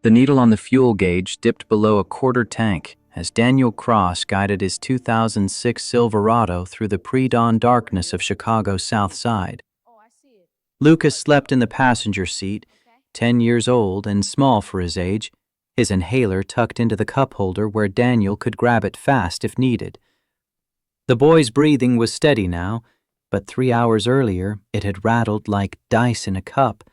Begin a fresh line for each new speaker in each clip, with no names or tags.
The needle on the fuel gauge dipped below a quarter tank as Daniel Cross guided his 2006 Silverado through the pre-dawn darkness of Chicago's South Side. Lucas slept in the passenger seat, 10 years old and small for his age, his inhaler tucked into the cup holder where Daniel could grab it fast if needed. The boy's breathing was steady now, but 3 hours earlier it had rattled like dice in a cup,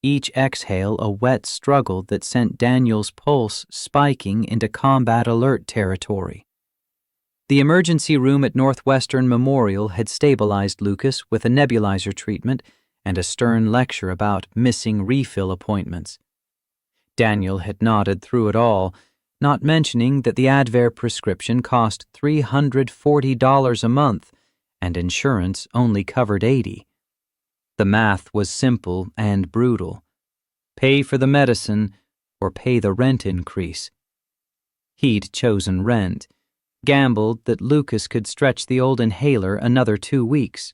each exhale a wet struggle that sent Daniel's pulse spiking into combat alert territory. The emergency room at Northwestern Memorial had stabilized Lucas with a nebulizer treatment and a stern lecture about missing refill appointments. Daniel had nodded through it all, not mentioning that the Advair prescription cost $340 a month and insurance only covered $80. The math was simple and brutal. Pay for the medicine or pay the rent increase. He'd chosen rent, gambled that Lucas could stretch the old inhaler another 2 weeks.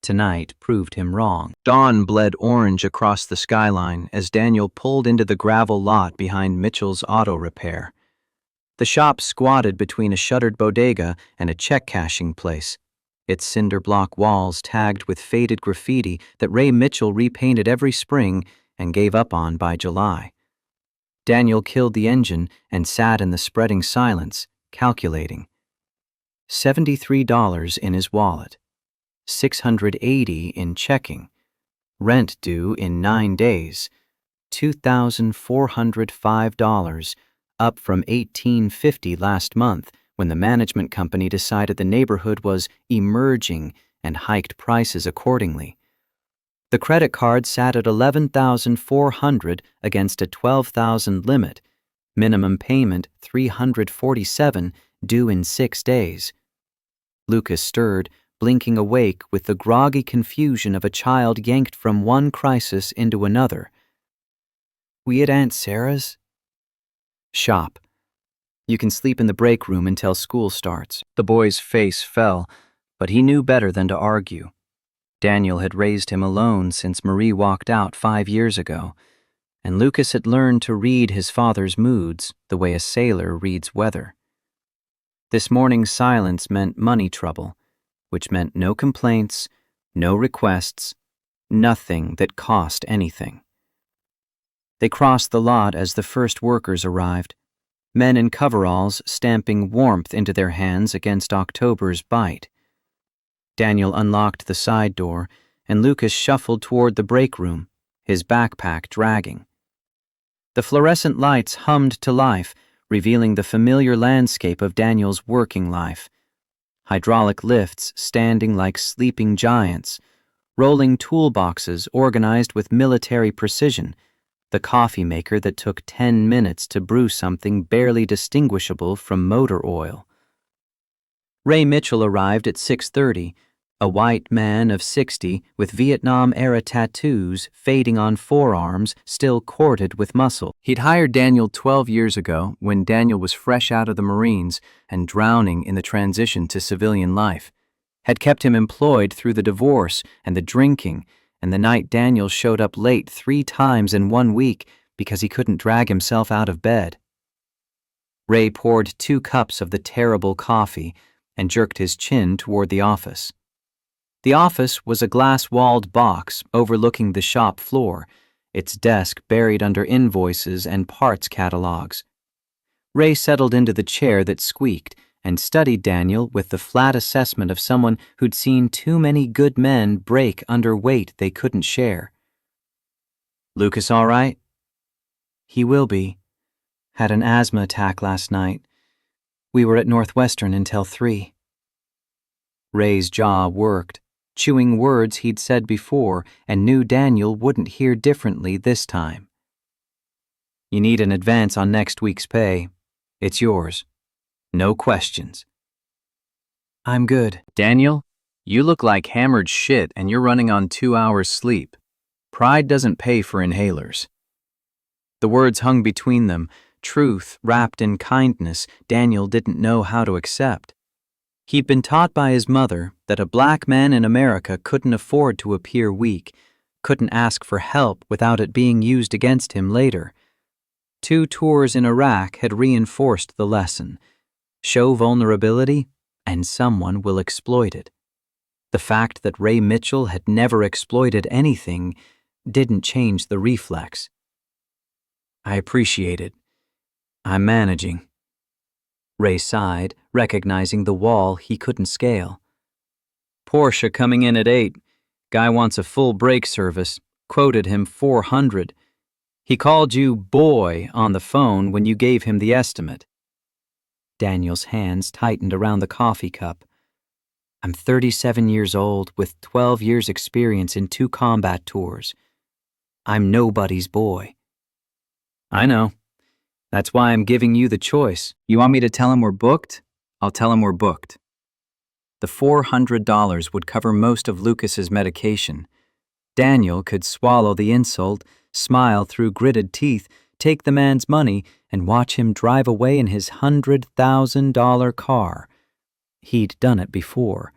Tonight proved him wrong. Dawn bled orange across the skyline as Daniel pulled into the gravel lot behind Mitchell's Auto Repair. The shop squatted between a shuttered bodega and a check-cashing place, its cinder block walls tagged with faded graffiti that Ray Mitchell repainted every spring and gave up on by July. Daniel killed the engine and sat in the spreading silence, calculating. $73 in his wallet, $680 in checking, rent due in 9 days, $2,405, up from $1,850 last month, when the management company decided the neighborhood was emerging and hiked prices accordingly. The credit card sat at $11,400 against a $12,000 limit, minimum payment $347, due in 6 days. Lucas stirred, blinking awake with the groggy confusion of a child yanked from one crisis into another. "We at Aunt Sarah's?" "Shop. You can sleep in the break room until school starts." The boy's face fell, but he knew better than to argue. Daniel had raised him alone since Marie walked out 5 years ago, and Lucas had learned to read his father's moods the way a sailor reads weather. This morning's silence meant money trouble, which meant no complaints, no requests, nothing that cost anything. They crossed the lot as the first workers arrived, men in coveralls stamping warmth into their hands against October's bite. Daniel unlocked the side door, and Lucas shuffled toward the break room, his backpack dragging. The fluorescent lights hummed to life, revealing the familiar landscape of Daniel's working life. Hydraulic lifts standing like sleeping giants, rolling toolboxes organized with military precision, the coffee maker that took 10 minutes to brew something barely distinguishable from motor oil. Ray Mitchell arrived at 6:30, a white man of 60 with Vietnam-era tattoos fading on forearms still corded with muscle. He'd hired Daniel 12 years ago when Daniel was fresh out of the Marines and drowning in the transition to civilian life, had kept him employed through the divorce and the drinking, and the night Daniel showed up late 3 times in 1 week because he couldn't drag himself out of bed. Ray poured 2 cups of the terrible coffee and jerked his chin toward the office. The office was a glass-walled box overlooking the shop floor, its desk buried under invoices and parts catalogs. Ray settled into the chair that squeaked and studied Daniel with the flat assessment of someone who'd seen too many good men break under weight they couldn't share. "Lucas all right?" "He will be. Had an asthma attack last night. We were at Northwestern until 3. Ray's jaw worked, chewing words he'd said before and knew Daniel wouldn't hear differently this time. "You need an advance on next week's pay. It's yours. No questions." "I'm good." "Daniel, you look like hammered shit and you're running on 2 hours sleep. Pride doesn't pay for inhalers." The words hung between them, truth wrapped in kindness Daniel didn't know how to accept. He'd been taught by his mother that a black man in America couldn't afford to appear weak, couldn't ask for help without it being used against him later. 2 tours in Iraq had reinforced the lesson. Show vulnerability, and someone will exploit it. The fact that Ray Mitchell had never exploited anything didn't change the reflex. I appreciate it. I'm managing. Ray sighed, recognizing the wall he couldn't scale. Porsche coming in at 8. Guy wants a full brake service. Quoted him $400. He called you boy on the phone when you gave him the estimate. Daniel's hands tightened around the coffee cup. I'm 37 years old with 12 years experience in 2 combat tours. I'm nobody's boy. I know. That's why I'm giving you the choice. You want me to tell him we're booked? I'll tell him we're booked. The $400 would cover most of Lucas's medication. Daniel could swallow the insult, smile through gritted teeth, take the man's money, and watch him drive away in his $100,000 car. He'd done it before.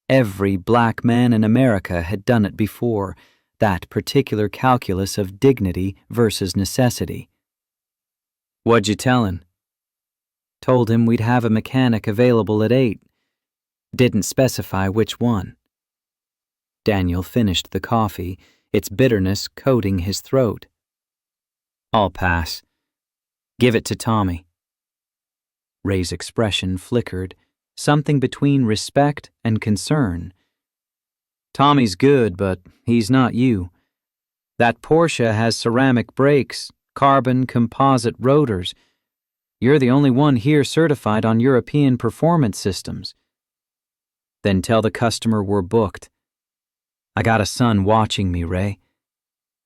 Every black man in America had done it before, that particular calculus of dignity versus necessity. What'd you tell him? Told him we'd have a mechanic available at 8. Didn't specify which one. Daniel finished the coffee, its bitterness coating his throat. I'll pass. Give it to Tommy. Ray's expression flickered, something between respect and concern. Tommy's good, but he's not you. That Porsche has ceramic brakes, carbon composite rotors. You're the only one here certified on European performance systems. Then tell the customer we're booked. I got a son watching me, Ray.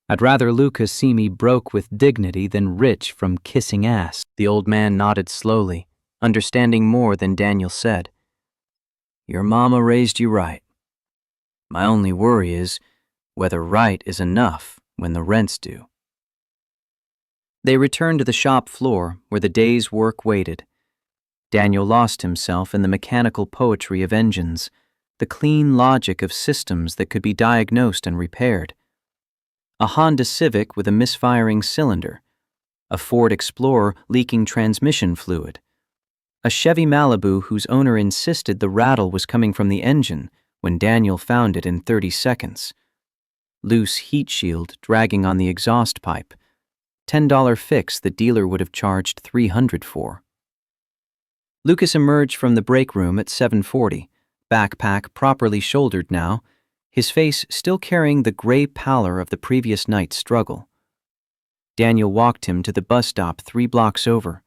I'd rather Lucas see me broke with dignity than rich from kissing ass. The old man nodded slowly, understanding more than Daniel said. Your mama raised you right. My only worry is whether right is enough when the rent's due. They returned to the shop floor where the day's work waited. Daniel lost himself in the mechanical poetry of engines, the clean logic of systems that could be diagnosed and repaired. A Honda Civic with a misfiring cylinder, a Ford Explorer leaking transmission fluid, a Chevy Malibu whose owner insisted the rattle was coming from the engine when Daniel found it in 30 seconds. Loose heat shield dragging on the exhaust pipe, $10 fix the dealer would have charged $300 for. Lucas emerged from the break room at 7:40, backpack properly shouldered now, his face still carrying the gray pallor of the previous night's struggle. Daniel walked him to the bus stop 3 blocks over,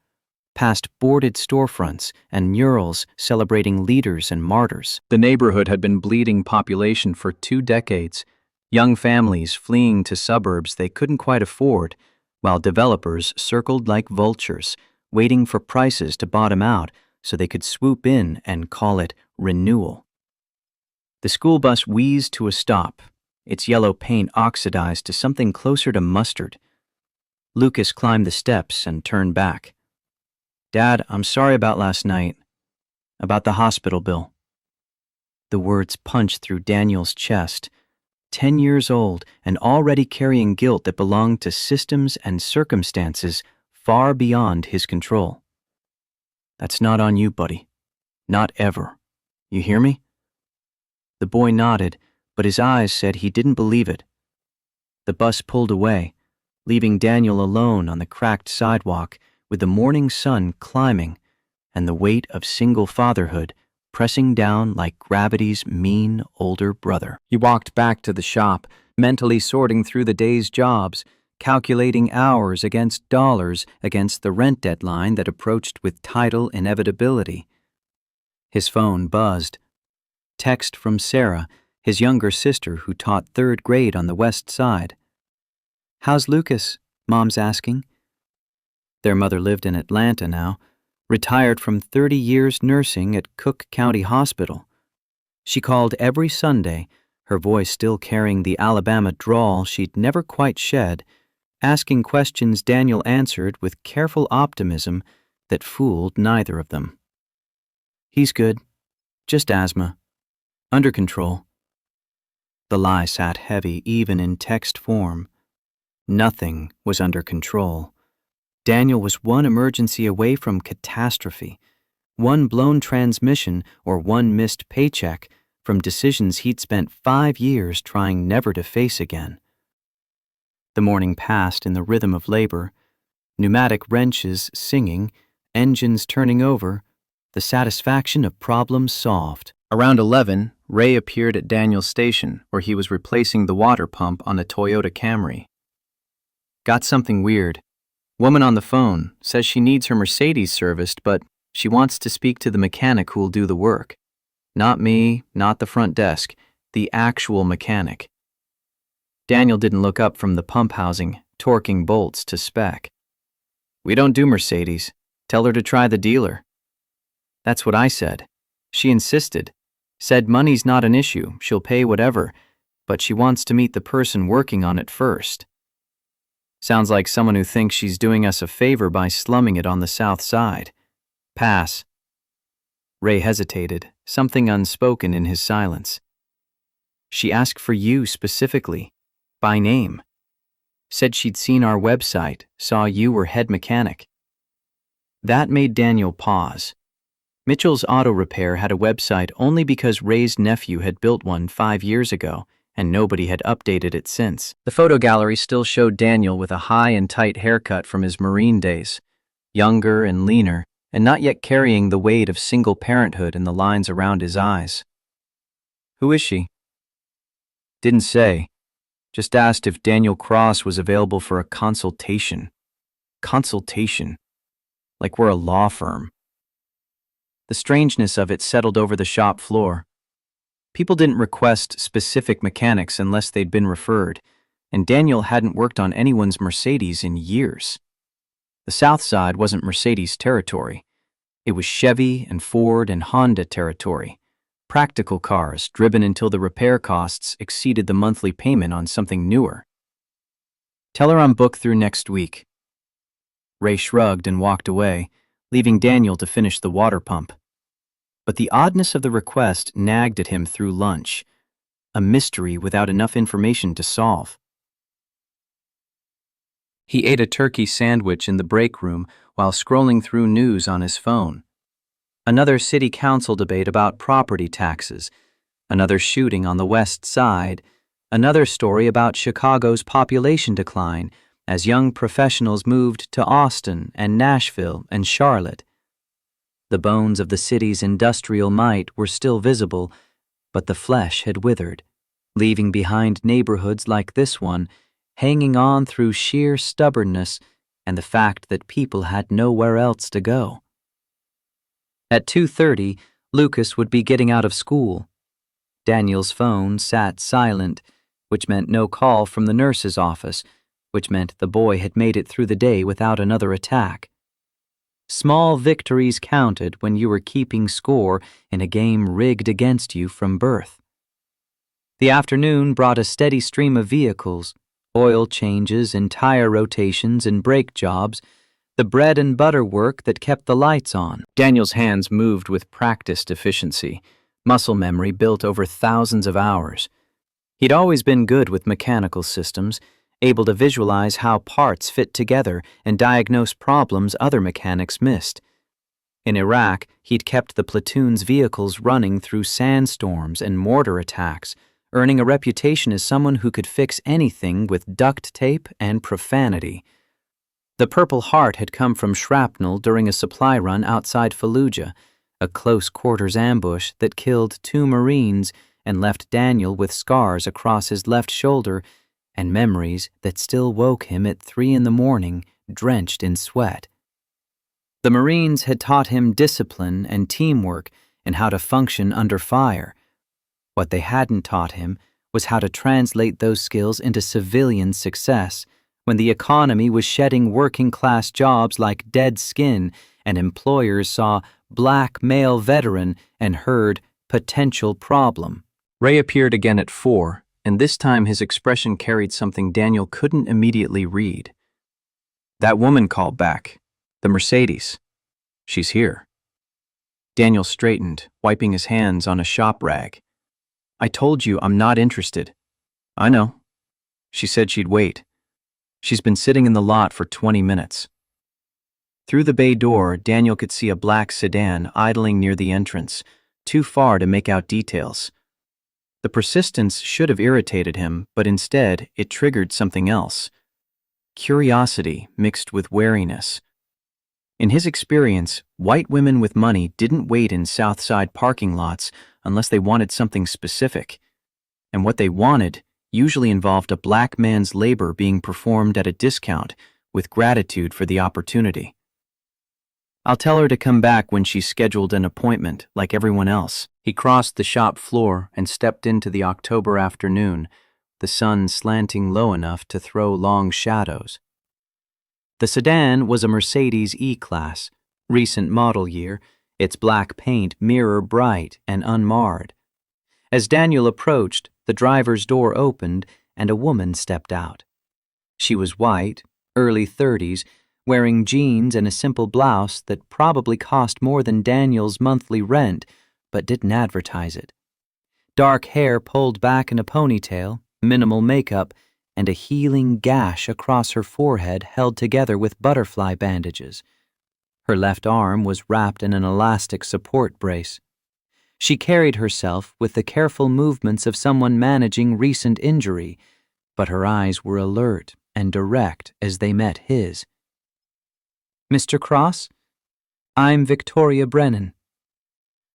past boarded storefronts and murals celebrating leaders and martyrs. The neighborhood had been bleeding population for 2 decades, young families fleeing to suburbs they couldn't quite afford, while developers circled like vultures, waiting for prices to bottom out so they could swoop in and call it renewal. The school bus wheezed to a stop, its yellow paint oxidized to something closer to mustard. Lucas climbed the steps and turned back. Dad, I'm sorry about last night. About the hospital bill. The words punched through Daniel's chest. 10 years old and already carrying guilt that belonged to systems and circumstances far beyond his control. That's not on you, buddy. Not ever. You hear me? The boy nodded, but his eyes said he didn't believe it. The bus pulled away, leaving Daniel alone on the cracked sidewalk with the morning sun climbing and the weight of single fatherhood pressing down like gravity's mean older brother. He walked back to the shop, mentally sorting through the day's jobs, calculating hours against dollars against the rent deadline that approached with tidal inevitability. His phone buzzed. Text from Sarah, his younger sister who taught 3rd grade on the west side. How's Lucas? Mom's asking. Their mother lived in Atlanta now, retired from 30 years nursing at Cook County Hospital. She called every Sunday, her voice still carrying the Alabama drawl she'd never quite shed, asking questions Daniel answered with careful optimism that fooled neither of them. He's good. Just asthma. Under control. The lie sat heavy even in text form. Nothing was under control. Daniel was one emergency away from catastrophe, one blown transmission or one missed paycheck from decisions he'd spent 5 years trying never to face again. The morning passed in the rhythm of labor, pneumatic wrenches singing, engines turning over, the satisfaction of problems solved. Around 11, Ray appeared at Daniel's station, where he was replacing the water pump on a Toyota Camry. Got something weird. Woman on the phone says she needs her Mercedes serviced, but she wants to speak to the mechanic who'll do the work. Not me, not the front desk, the actual mechanic. Daniel didn't look up from the pump housing, torquing bolts to spec. We don't do Mercedes. Tell her to try the dealer. That's what I said. She insisted. Said money's not an issue, she'll pay whatever, but she wants to meet the person working on it first. Sounds like someone who thinks she's doing us a favor by slumming it on the south side. Pass. Ray hesitated, something unspoken in his silence. She asked for you specifically, by name. Said she'd seen our website, saw you were head mechanic. That made Daniel pause. Mitchell's Auto Repair had a website only because Ray's nephew had built one 5 years ago, and nobody had updated it since. The photo gallery still showed Daniel with a high and tight haircut from his Marine days, younger and leaner, and not yet carrying the weight of single parenthood in the lines around his eyes. Who is she? Didn't say. Just asked if Daniel Cross was available for a consultation. Consultation. Like we're a law firm. The strangeness of it settled over the shop floor. People didn't request specific mechanics unless they'd been referred, and Daniel hadn't worked on anyone's Mercedes in years. The South Side wasn't Mercedes territory. It was Chevy and Ford and Honda territory. Practical cars driven until the repair costs exceeded the monthly payment on something newer. Tell her I'm booked through next week. Ray shrugged and walked away, leaving Daniel to finish the water pump. But the oddness of the request nagged at him through lunch, a mystery without enough information to solve. He ate a turkey sandwich in the break room while scrolling through news on his phone. Another city council debate about property taxes, another shooting on the West Side, another story about Chicago's population decline as young professionals moved to Austin and Nashville and Charlotte. The bones of the city's industrial might were still visible, but the flesh had withered, leaving behind neighborhoods like this one, hanging on through sheer stubbornness and the fact that people had nowhere else to go. At 2:30, Lucas would be getting out of school. Daniel's phone sat silent, which meant no call from the nurse's office, which meant the boy had made it through the day without another attack. Small victories counted when you were keeping score in a game rigged against you from birth. The afternoon brought a steady stream of vehicles, oil changes and tire rotations and brake jobs, the bread and butter work that kept the lights on. Daniel's hands moved with practiced efficiency, muscle memory built over thousands of hours. He'd always been good with mechanical systems, able to visualize how parts fit together and diagnose problems other mechanics missed. In Iraq, he'd kept the platoon's vehicles running through sandstorms and mortar attacks, earning a reputation as someone who could fix anything with duct tape and profanity. The Purple Heart had come from shrapnel during a supply run outside Fallujah, a close-quarters ambush that killed 2 Marines and left Daniel with scars across his left shoulder and memories that still woke him at 3 a.m, drenched in sweat. The Marines had taught him discipline and teamwork and how to function under fire. What they hadn't taught him was how to translate those skills into civilian success when the economy was shedding working-class jobs like dead skin and employers saw black male veteran and heard potential problem. Ray appeared again at 4, and this time his expression carried something Daniel couldn't immediately read. That woman called back. The Mercedes. She's here. Daniel straightened, wiping his hands on a shop rag. I told you I'm not interested. I know. She said she'd wait. She's been sitting in the lot for 20 minutes. Through the bay door, Daniel could see a black sedan idling near the entrance, too far to make out details. The persistence should have irritated him, but instead it triggered something else. Curiosity mixed with wariness. In his experience, white women with money didn't wait in South Side parking lots unless they wanted something specific. And what they wanted usually involved a black man's labor being performed at a discount with gratitude for the opportunity. I'll tell her to come back when she's scheduled an appointment, like everyone else. He crossed the shop floor and stepped into the October afternoon, the sun slanting low enough to throw long shadows. The sedan was a Mercedes E-Class, recent model year, its black paint mirror bright and unmarred. As Daniel approached, the driver's door opened and a woman stepped out. She was white, early 30s, wearing jeans and a simple blouse that probably cost more than Daniel's monthly rent, but didn't advertise it. Dark hair pulled back in a ponytail, minimal makeup, and a healing gash across her forehead held together with butterfly bandages. Her left arm was wrapped in an elastic support brace. She carried herself with the careful movements of someone managing recent injury, but her eyes were alert and direct as they met his. "Mr. Cross? I'm Victoria Brennan."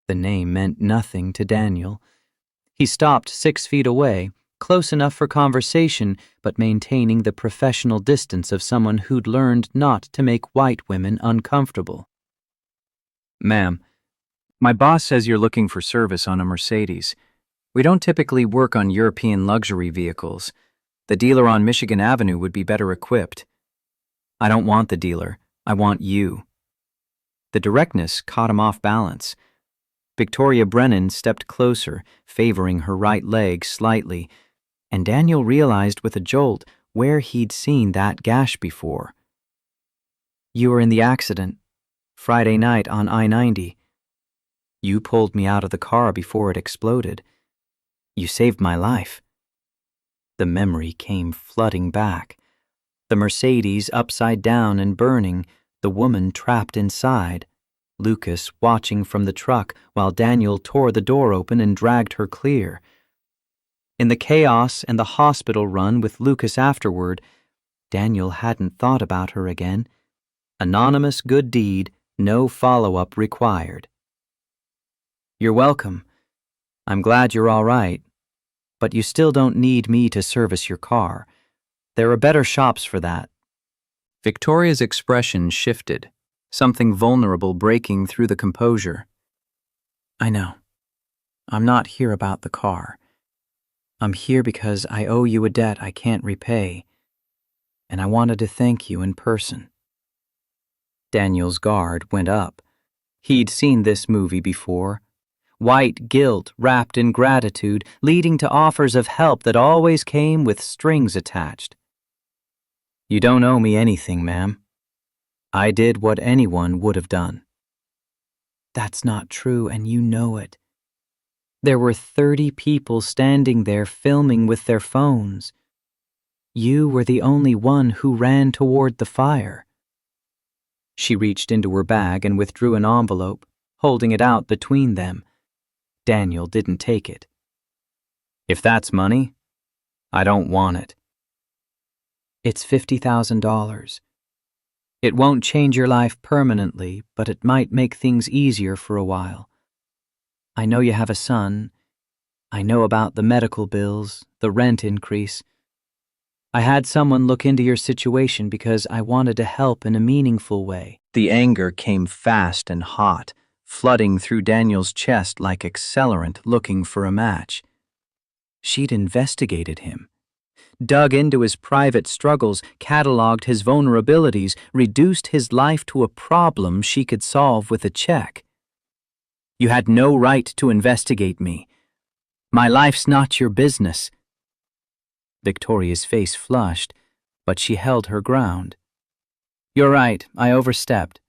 The name meant nothing to Daniel. He stopped 6 feet away, close enough for conversation, but maintaining the professional distance of someone who'd learned not to make white women uncomfortable. "Ma'am, my boss says you're looking for service on a Mercedes. We don't typically work on European luxury vehicles. The dealer on Michigan Avenue would be better equipped." "I don't want the dealer. I want you." The directness caught him off balance. Victoria Brennan stepped closer, favoring her right leg slightly, and Daniel realized with a jolt where he'd seen that gash before. "You were in the accident, Friday night on I-90. You pulled me out of the car before it exploded. You saved my life." The memory came flooding back. The Mercedes upside down and burning, the woman trapped inside, Lucas watching from the truck while Daniel tore the door open and dragged her clear. In the chaos and the hospital run with Lucas afterward, Daniel hadn't thought about her again. Anonymous good deed, no follow-up required. "You're welcome. I'm glad you're all right. But you still don't need me to service your car. There are better shops for that." Victoria's expression shifted, something vulnerable breaking through the composure. "I know. I'm not here about the car. I'm here because I owe you a debt I can't repay, and I wanted to thank you in person." Daniel's guard went up. He'd seen this movie before. White guilt wrapped in gratitude, leading to offers of help that always came with strings attached. "You don't owe me anything, ma'am. I did what anyone would have done." "That's not true, and you know it. There were 30 people standing there filming with their phones. You were the only one who ran toward the fire." She reached into her bag and withdrew an envelope, holding it out between them. Daniel didn't take it. "If that's money, I don't want it." "It's $50,000. It won't change your life permanently, but it might make things easier for a while. I know you have a son. I know about the medical bills, the rent increase. I had someone look into your situation because I wanted to help in a meaningful way." The anger came fast and hot, flooding through Daniel's chest like accelerant looking for a match. She'd investigated him, dug into his private struggles, cataloged his vulnerabilities, reduced his life to a problem she could solve with a check. "You had no right to investigate me. My life's not your business." Victoria's face flushed, but she held her ground. "You're right, I overstepped.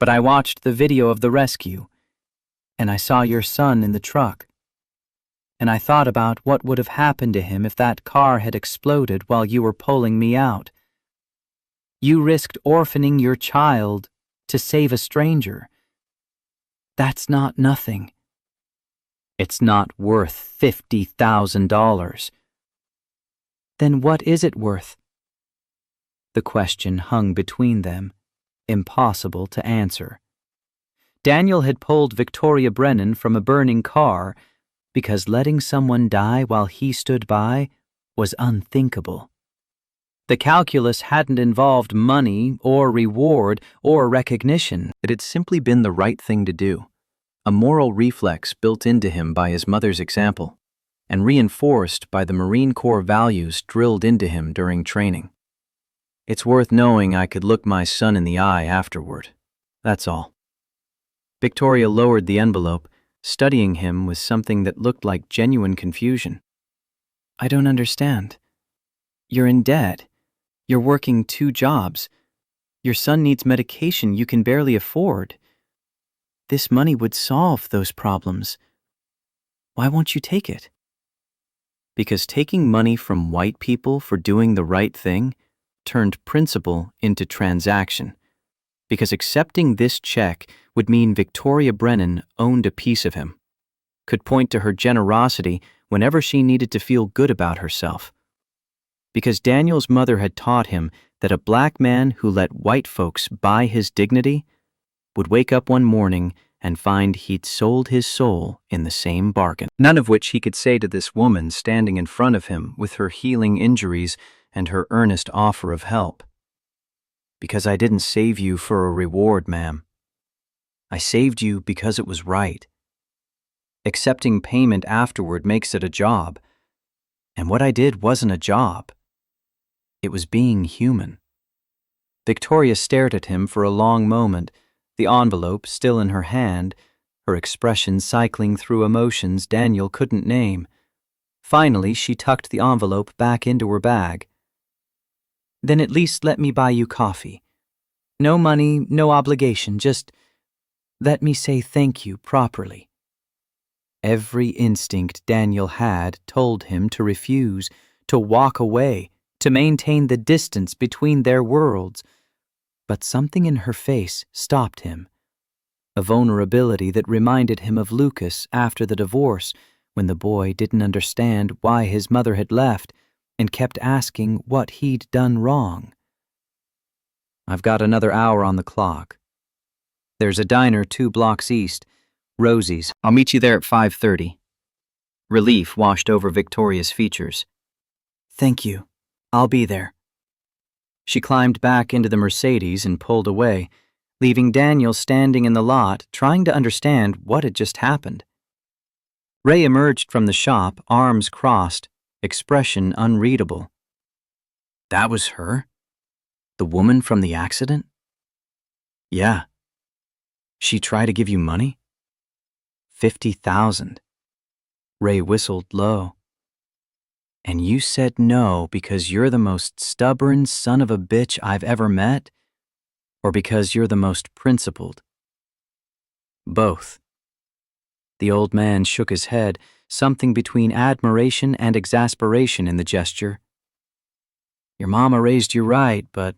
But I watched the video of the rescue, and I saw your son in the truck. And I thought about what would have happened to him if that car had exploded while you were pulling me out. You risked orphaning your child to save a stranger. That's not nothing. It's not worth $50,000. Then what is it worth? The question hung between them, impossible to answer. Daniel had pulled Victoria Brennan from a burning car because letting someone die while he stood by was unthinkable. The calculus hadn't involved money or reward or recognition. It had simply been the right thing to do, a moral reflex built into him by his mother's example and reinforced by the Marine Corps values drilled into him during training. It's worth knowing I could look my son in the eye afterward. That's all. Victoria lowered the envelope, studying him with something that looked like genuine confusion. I don't understand. You're in debt. You're working 2 jobs. Your son needs medication you can barely afford. This money would solve those problems. Why won't you take it? Because taking money from white people for doing the right thing turned principle into transaction. Because accepting this check would mean Victoria Brennan owned a piece of him, could point to her generosity whenever she needed to feel good about herself. Because Daniel's mother had taught him that a black man who let white folks buy his dignity would wake up one morning and find he'd sold his soul in the same bargain. None of which he could say to this woman standing in front of him with her healing injuries and her earnest offer of help. Because I didn't save you for a reward, ma'am. I saved you because it was right. Accepting payment afterward makes it a job. And what I did wasn't a job. It was being human. Victoria stared at him for a long moment, the envelope still in her hand, her expression cycling through emotions Daniel couldn't name. Finally, she tucked the envelope back into her bag. Then at least let me buy you coffee. No money, no obligation, just let me say thank you properly. Every instinct Daniel had told him to refuse, to walk away, to maintain the distance between their worlds. But something in her face stopped him. A vulnerability that reminded him of Lucas after the divorce, when the boy didn't understand why his mother had left and kept asking what he'd done wrong. I've got another hour on the clock. There's a diner 2 blocks east, Rosie's. I'll meet you there at 5:30. Relief washed over Victoria's features. Thank you. I'll be there. She climbed back into the Mercedes and pulled away, leaving Daniel standing in the lot trying to understand what had just happened. Ray emerged from the shop, arms crossed, expression unreadable. That was her? The woman from the accident? Yeah. She tried to give you money? 50,000. Ray whistled low. And you said no because you're the most stubborn son of a bitch I've ever met? Or because you're the most principled? Both. The old man shook his head, something between admiration and exasperation in the gesture. Your mama raised you right, but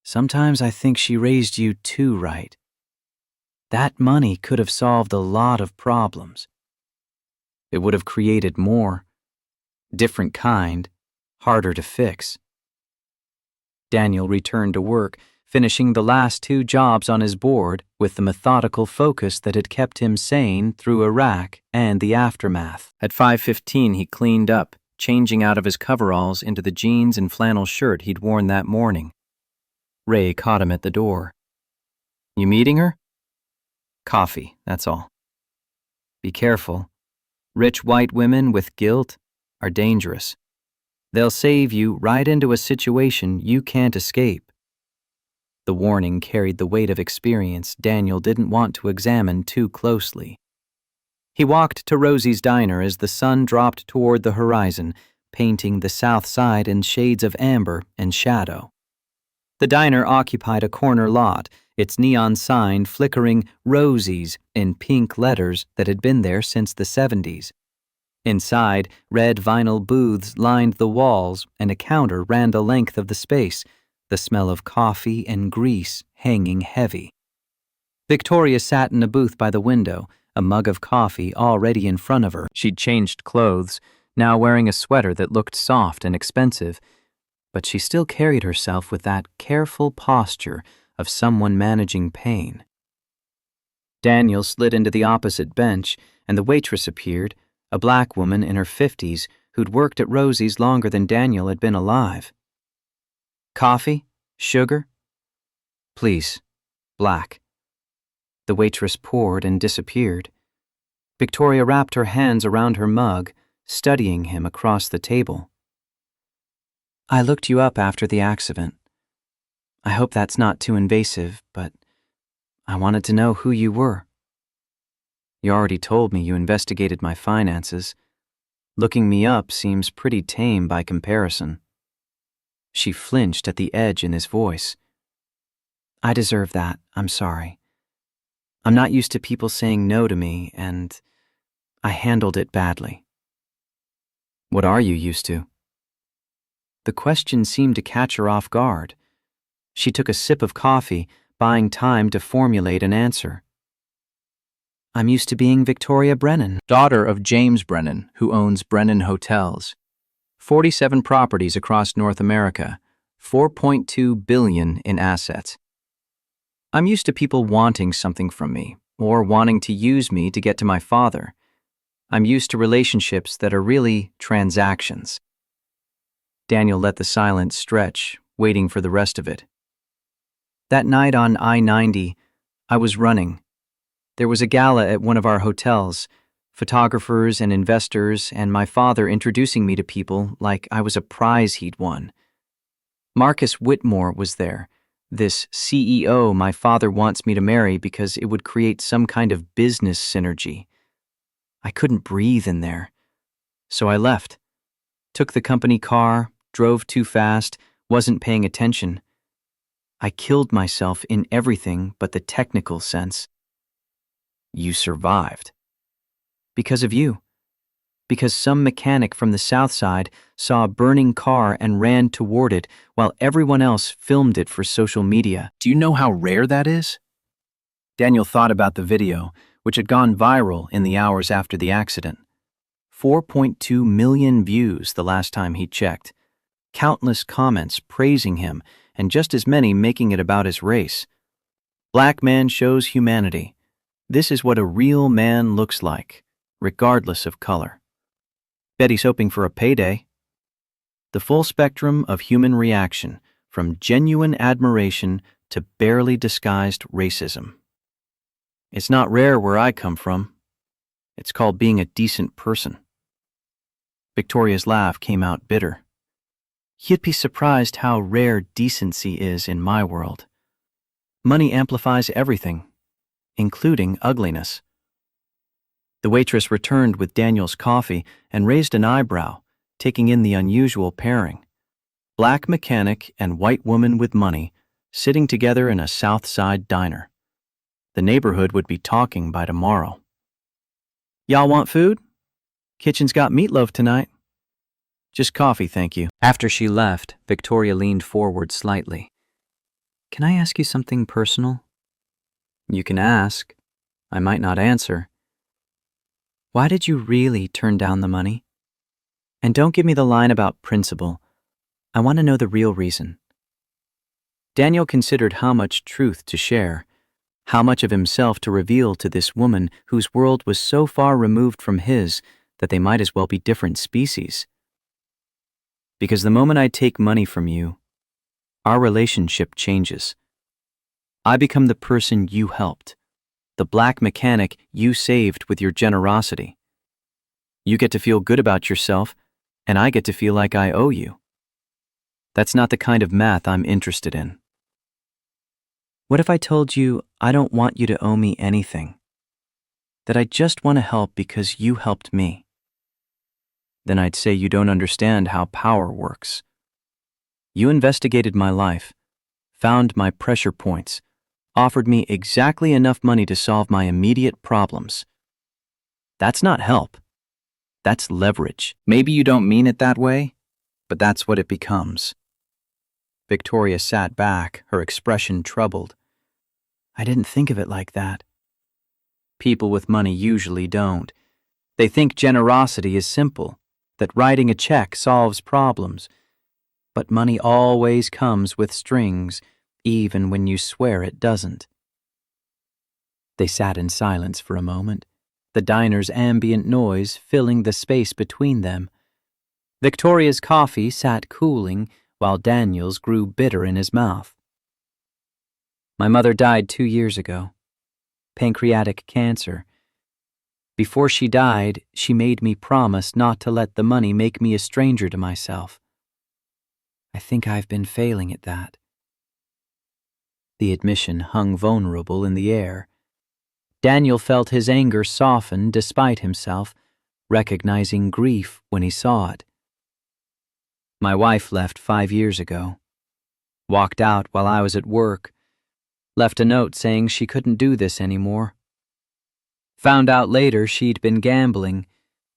sometimes I think she raised you too right. That money could have solved a lot of problems. It would have created more. Different kind, harder to fix. Daniel returned to work, finishing the last 2 jobs on his board with the methodical focus that had kept him sane through Iraq and the aftermath. At 5:15 he cleaned up, changing out of his coveralls into the jeans and flannel shirt he'd worn that morning. Ray caught him at the door. You meeting her? Coffee, that's all. Be careful. Rich white women with guilt are dangerous. They'll save you right into a situation you can't escape. The warning carried the weight of experience Daniel didn't want to examine too closely. He walked to Rosie's diner as the sun dropped toward the horizon, painting the south side in shades of amber and shadow. The diner occupied a corner lot, its neon sign flickering Rosie's in pink letters that had been there since the 70s. Inside, red vinyl booths lined the walls and a counter ran the length of the space, the smell of coffee and grease hanging heavy. Victoria sat in a booth by the window, a mug of coffee already in front of her. She'd changed clothes, now wearing a sweater that looked soft and expensive, but she still carried herself with that careful posture of someone managing pain. Daniel slid into the opposite bench, and the waitress appeared, a black woman in her 50s who'd worked at Rosie's longer than Daniel had been alive. Coffee? Sugar? Please, black. The waitress poured and disappeared. Victoria wrapped her hands around her mug, studying him across the table. I looked you up after the accident. I hope that's not too invasive, but I wanted to know who you were. You already told me you investigated my finances. Looking me up seems pretty tame by comparison. She flinched at the edge in his voice. I deserve that, I'm sorry. I'm not used to people saying no to me, and I handled it badly. What are you used to? The question seemed to catch her off guard. She took a sip of coffee, buying time to formulate an answer. I'm used to being Victoria Brennan, daughter of James Brennan, who owns Brennan Hotels. 47 properties across North America, $4.2 billion in assets. I'm used to people wanting something from me, or wanting to use me to get to my father. I'm used to relationships that are really transactions. Daniel let the silence stretch, waiting for the rest of it. That night on I-90, I was running. There was a gala at one of our hotels, photographers and investors, and my father introducing me to people like I was a prize he'd won. Marcus Whitmore was there, this CEO my father wants me to marry because it would create some kind of business synergy. I couldn't breathe in there. So I left. Took the company car, drove too fast, wasn't paying attention. I killed myself in everything but the technical sense. You survived. Because of you. Because some mechanic from the South Side saw a burning car and ran toward it while everyone else filmed it for social media. Do you know how rare that is? Daniel thought about the video, which had gone viral in the hours after the accident. 4.2 million views the last time he checked. Countless comments praising him, and just as many making it about his race. Black man shows humanity. This is what a real man looks like, regardless of color. Bet he's hoping for a payday. The full spectrum of human reaction, from genuine admiration to barely disguised racism. It's not rare where I come from. It's called being a decent person. Victoria's laugh came out bitter. You'd be surprised how rare decency is in my world. Money amplifies everything, including ugliness. The waitress returned with Daniel's coffee and raised an eyebrow, taking in the unusual pairing. Black mechanic and white woman with money, sitting together in a South Side diner. The neighborhood would be talking by tomorrow. Y'all want food? Kitchen's got meatloaf tonight. Just coffee, thank you. After she left, Victoria leaned forward slightly. Can I ask you something personal? You can ask. I might not answer. Why did you really turn down the money? And don't give me the line about principle. I want to know the real reason. Daniel considered how much truth to share, how much of himself to reveal to this woman whose world was so far removed from his that they might as well be different species. Because the moment I take money from you, our relationship changes. I become the person you helped, the black mechanic you saved with your generosity. You get to feel good about yourself, and I get to feel like I owe you. That's not the kind of math I'm interested in. What if I told you I don't want you to owe me anything? That I just want to help because you helped me? Then I'd say you don't understand how power works. You investigated my life, found my pressure points, offered me exactly enough money to solve my immediate problems. That's not help. That's leverage. Maybe you don't mean it that way, but that's what it becomes. Victoria sat back, her expression troubled. I didn't think of it like that. People with money usually don't. They think generosity is simple, that writing a check solves problems. But money always comes with strings, even when you swear it doesn't. They sat in silence for a moment, the diner's ambient noise filling the space between them. Victoria's coffee sat cooling while Daniel's grew bitter in his mouth. My mother died 2 years ago. Pancreatic cancer. Before she died, she made me promise not to let the money make me a stranger to myself. I think I've been failing at that. The admission hung vulnerable in the air. Daniel felt his anger soften despite himself, recognizing grief when he saw it. My wife left 5 years ago. Walked out while I was at work. Left a note saying she couldn't do this anymore. Found out later she'd been gambling.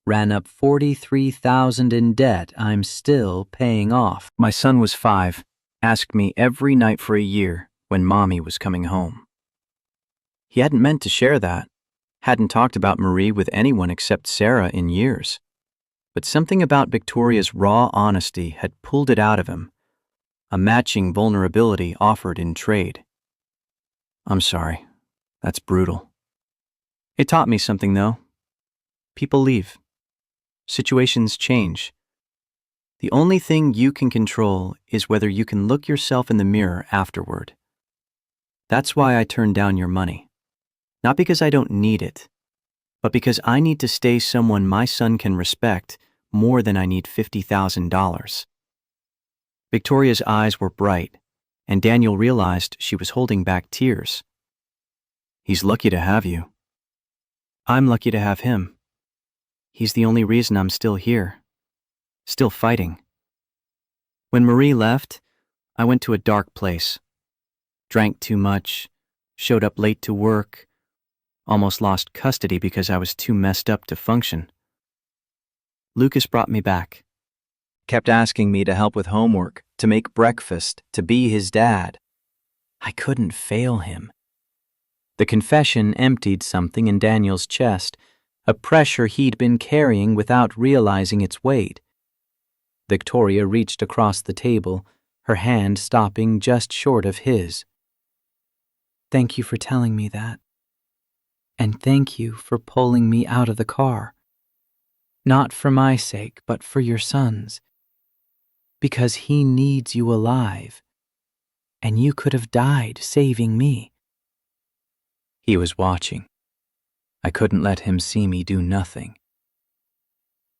Ran up $43,000 in debt I'm still paying off. My son was 5, asked me every night for a year when Mommy was coming home. He hadn't meant to share that, hadn't talked about Marie with anyone except Sarah in years. But something about Victoria's raw honesty had pulled it out of him, a matching vulnerability offered in trade. I'm sorry, that's brutal. It taught me something, though. People leave. Situations change. The only thing you can control is whether you can look yourself in the mirror afterward. That's why I turned down your money. Not because I don't need it, but because I need to stay someone my son can respect more than I need $50,000. Victoria's eyes were bright, and Daniel realized she was holding back tears. He's lucky to have you. I'm lucky to have him. He's the only reason I'm still here, still fighting. When Marie left, I went to a dark place. Drank too much, showed up late to work, almost lost custody because I was too messed up to function. Lucas brought me back. Kept asking me to help with homework, to make breakfast, to be his dad. I couldn't fail him. The confession emptied something in Daniel's chest, a pressure he'd been carrying without realizing its weight. Victoria reached across the table, her hand stopping just short of his. Thank you for telling me that. And thank you for pulling me out of the car. Not for my sake, but for your son's. Because he needs you alive. And you could have died saving me. He was watching. I couldn't let him see me do nothing.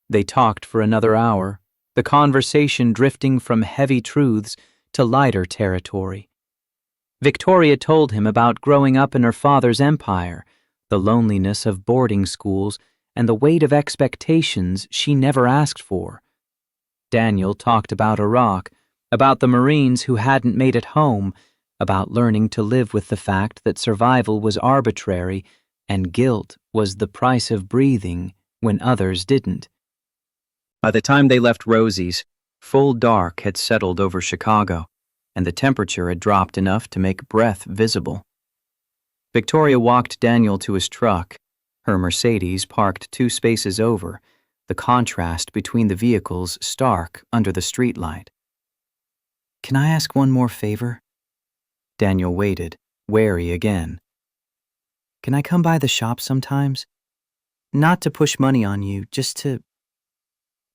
They talked for another hour, the conversation drifting from heavy truths to lighter territory. Victoria told him about growing up in her father's empire, the loneliness of boarding schools, and the weight of expectations she never asked for. Daniel talked about Iraq, about the Marines who hadn't made it home, about learning to live with the fact that survival was arbitrary and guilt was the price of breathing when others didn't. By the time they left Rosie's, full dark had settled over Chicago, and the temperature had dropped enough to make breath visible. Victoria walked Daniel to his truck, her Mercedes parked 2 spaces over, the contrast between the vehicles stark under the streetlight. Can I ask one more favor? Daniel waited, wary again. Can I come by the shop sometimes? Not to push money on you, just to,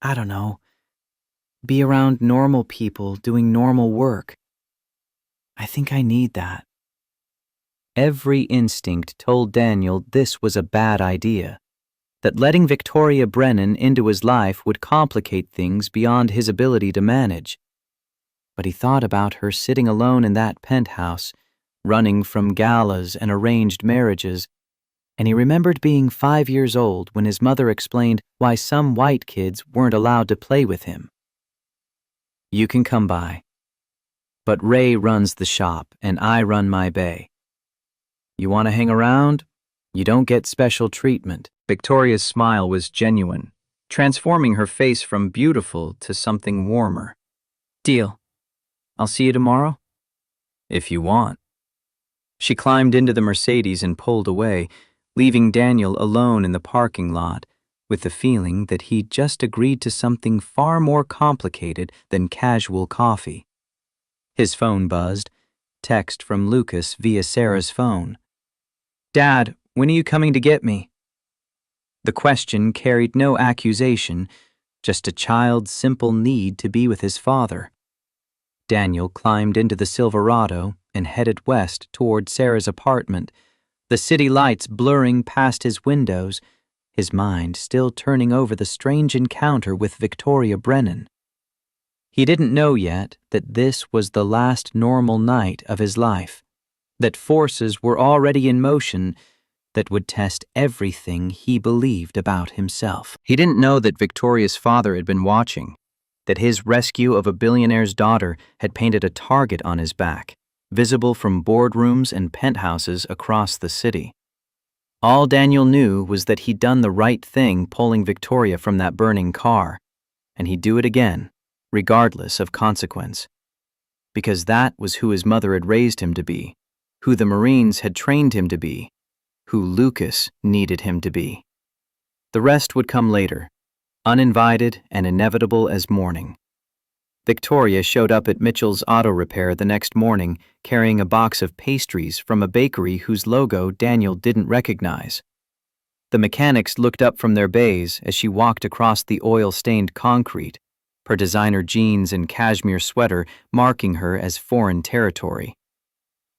I don't know, be around normal people doing normal work. I think I need that. Every instinct told Daniel this was a bad idea, that letting Victoria Brennan into his life would complicate things beyond his ability to manage. But he thought about her sitting alone in that penthouse, running from galas and arranged marriages, and he remembered being 5 years old when his mother explained why some white kids weren't allowed to play with him. You can come by. But Ray runs the shop and I run my bay. You want to hang around? You don't get special treatment. Victoria's smile was genuine, transforming her face from beautiful to something warmer. Deal. I'll see you tomorrow? If you want. She climbed into the Mercedes and pulled away, leaving Daniel alone in the parking lot, with the feeling that he'd just agreed to something far more complicated than casual coffee. His phone buzzed, text from Lucas via Sarah's phone. "Dad, when are you coming to get me?" The question carried no accusation, just a child's simple need to be with his father. Daniel climbed into the Silverado and headed west toward Sarah's apartment, the city lights blurring past his windows, his mind still turning over the strange encounter with Victoria Brennan. He didn't know yet that this was the last normal night of his life, that forces were already in motion that would test everything he believed about himself. He didn't know that Victoria's father had been watching, that his rescue of a billionaire's daughter had painted a target on his back, visible from boardrooms and penthouses across the city. All Daniel knew was that he'd done the right thing pulling Victoria from that burning car, and he'd do it again, regardless of consequence. Because that was who his mother had raised him to be, who the Marines had trained him to be, who Lucas needed him to be. The rest would come later, uninvited and inevitable as morning. Victoria showed up at Mitchell's Auto Repair the next morning carrying a box of pastries from a bakery whose logo Daniel didn't recognize. The mechanics looked up from their bays as she walked across the oil-stained concrete, her designer jeans and cashmere sweater marking her as foreign territory.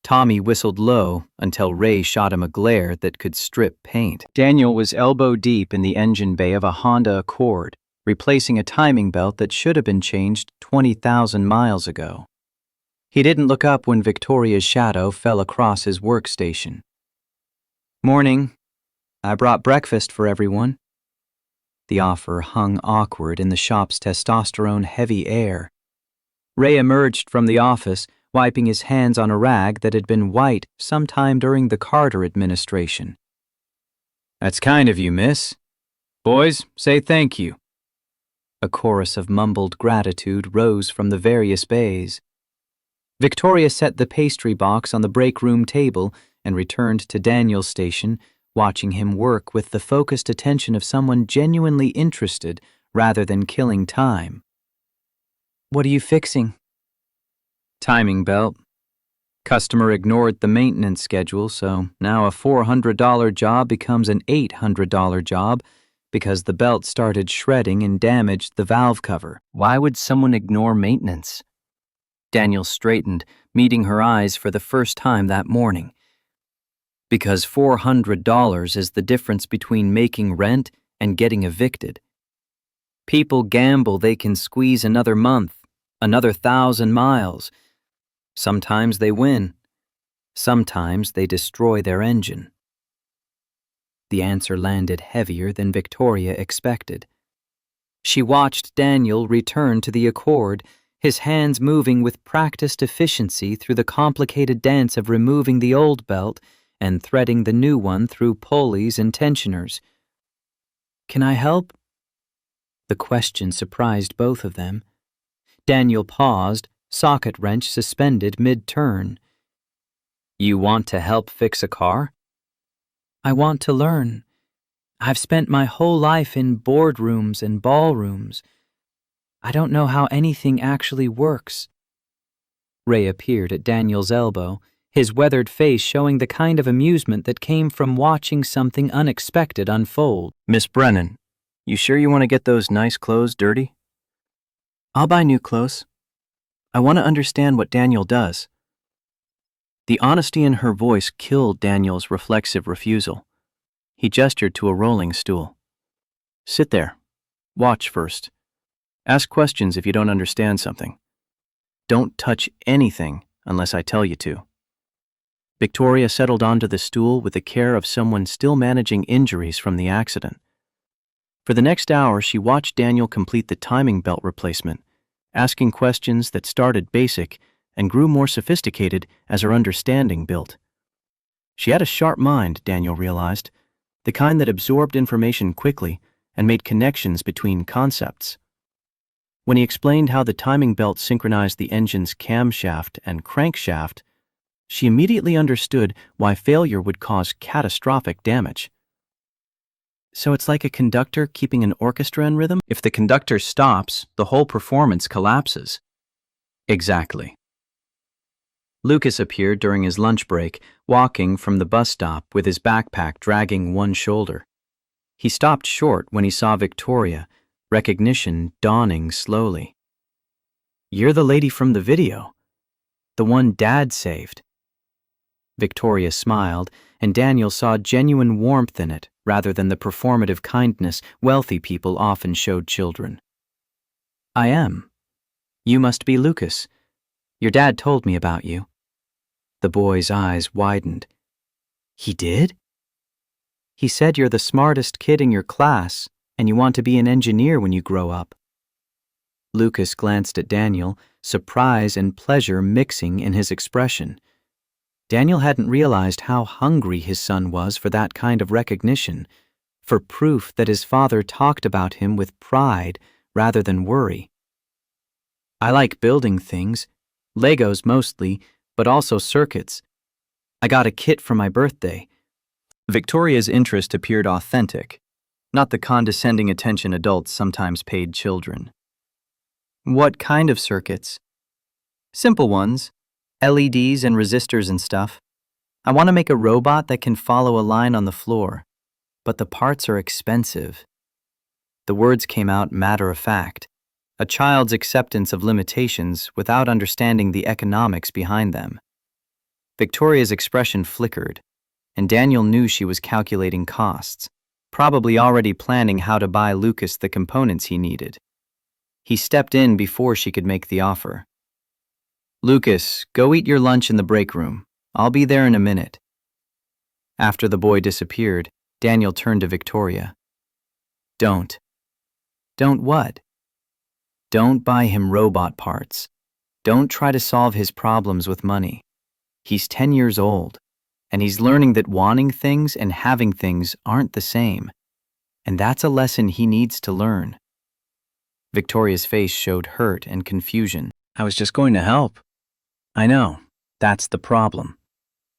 Tommy whistled low until Ray shot him a glare that could strip paint. Daniel was elbow-deep in the engine bay of a Honda Accord, replacing a timing belt that should have been changed 20,000 miles ago. He didn't look up when Victoria's shadow fell across his workstation. "Morning. I brought breakfast for everyone." The offer hung awkward in the shop's testosterone-heavy air. Ray emerged from the office, wiping his hands on a rag that had been white sometime during the Carter administration. "That's kind of you, miss. Boys, say thank you." A chorus of mumbled gratitude rose from the various bays. Victoria set the pastry box on the break room table and returned to Daniel's station, watching him work with the focused attention of someone genuinely interested rather than killing time. "What are you fixing?" "Timing belt. Customer ignored the maintenance schedule, so now a $400 job becomes an $800 job because the belt started shredding and damaged the valve cover." Why would someone ignore maintenance? Daniel straightened, meeting her eyes for the first time that morning. Because $400 is the difference between making rent and getting evicted. People gamble they can squeeze another month, another 1,000 miles. Sometimes they win. Sometimes they destroy their engine. The answer landed heavier than Victoria expected. She watched Daniel return to the Accord, his hands moving with practiced efficiency through the complicated dance of removing the old belt and threading the new one through pulleys and tensioners. "Can I help?" The question surprised both of them. Daniel paused, socket wrench suspended mid-turn. "You want to help fix a car?" "I want to learn. I've spent my whole life in boardrooms and ballrooms. I don't know how anything actually works." Ray appeared at Daniel's elbow, his weathered face showing the kind of amusement that came from watching something unexpected unfold. "Miss Brennan, you sure you want to get those nice clothes dirty?" "I'll buy new clothes. I want to understand what Daniel does." The honesty in her voice killed Daniel's reflexive refusal. He gestured to a rolling stool. "Sit there. Watch first. Ask questions if you don't understand something. Don't touch anything unless I tell you to." Victoria settled onto the stool with the care of someone still managing injuries from the accident. For the next hour, she watched Daniel complete the timing belt replacement, asking questions that started basic and grew more sophisticated as her understanding built. She had a sharp mind, Daniel realized, the kind that absorbed information quickly and made connections between concepts. When he explained how the timing belt synchronized the engine's camshaft and crankshaft, She immediately understood why failure would cause catastrophic damage. So it's like a conductor keeping an orchestra in rhythm? If the conductor stops, the whole performance collapses. Exactly. Lucas appeared during his lunch break, walking from the bus stop with his backpack dragging one shoulder. He stopped short when he saw Victoria, recognition dawning slowly. You're the lady from the video. The one Dad saved. Victoria smiled, and Daniel saw genuine warmth in it rather than the performative kindness wealthy people often showed children. I am. You must be Lucas. Your dad told me about you. The boy's eyes widened. He did? He said you're the smartest kid in your class and you want to be an engineer when you grow up. Lucas glanced at Daniel, surprise and pleasure mixing in his expression. Daniel hadn't realized how hungry his son was for that kind of recognition, for proof that his father talked about him with pride rather than worry. I like building things, Legos mostly, but also circuits. I got a kit for my birthday. Victoria's interest appeared authentic, not the condescending attention adults sometimes paid children. What kind of circuits? Simple ones, LEDs and resistors and stuff. I want to make a robot that can follow a line on the floor, but the parts are expensive. The words came out matter-of-fact, a child's acceptance of limitations without understanding the economics behind them. Victoria's expression flickered, and Daniel knew she was calculating costs, probably already planning how to buy Lucas the components he needed. He stepped in before she could make the offer. Lucas, go eat your lunch in the break room. I'll be there in a minute. After the boy disappeared, Daniel turned to Victoria. Don't. Don't what? Don't buy him robot parts. Don't try to solve his problems with money. He's 10 years old, and he's learning that wanting things and having things aren't the same. And that's a lesson he needs to learn. Victoria's face showed hurt and confusion. I was just going to help. I know. That's the problem.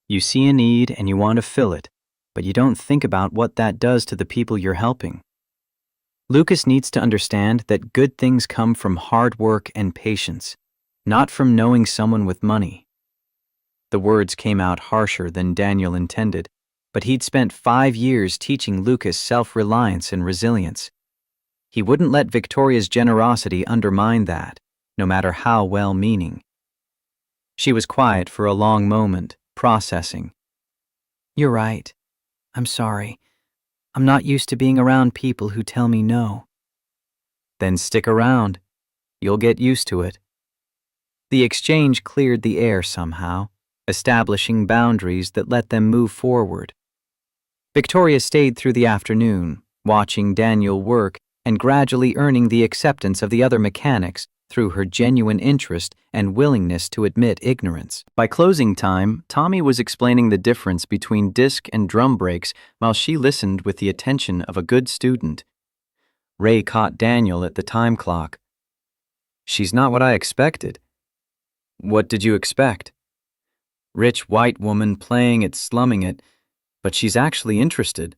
You see a need and you want to fill it, but you don't think about what that does to the people you're helping. Lucas needs to understand that good things come from hard work and patience, not from knowing someone with money. The words came out harsher than Daniel intended, but he'd spent 5 years teaching Lucas self-reliance and resilience. He wouldn't let Victoria's generosity undermine that, no matter how well-meaning. She was quiet for a long moment, processing. You're right. I'm sorry. I'm not used to being around people who tell me no. Then stick around. You'll get used to it. The exchange cleared the air somehow, establishing boundaries that let them move forward. Victoria stayed through the afternoon, watching Daniel work and gradually earning the acceptance of the other mechanics through her genuine interest and willingness to admit ignorance. By closing time, Tommy was explaining the difference between disc and drum brakes while she listened with the attention of a good student. Ray caught Daniel at the time clock. She's not what I expected. What did you expect? Rich white woman playing it, slumming it, but she's actually interested.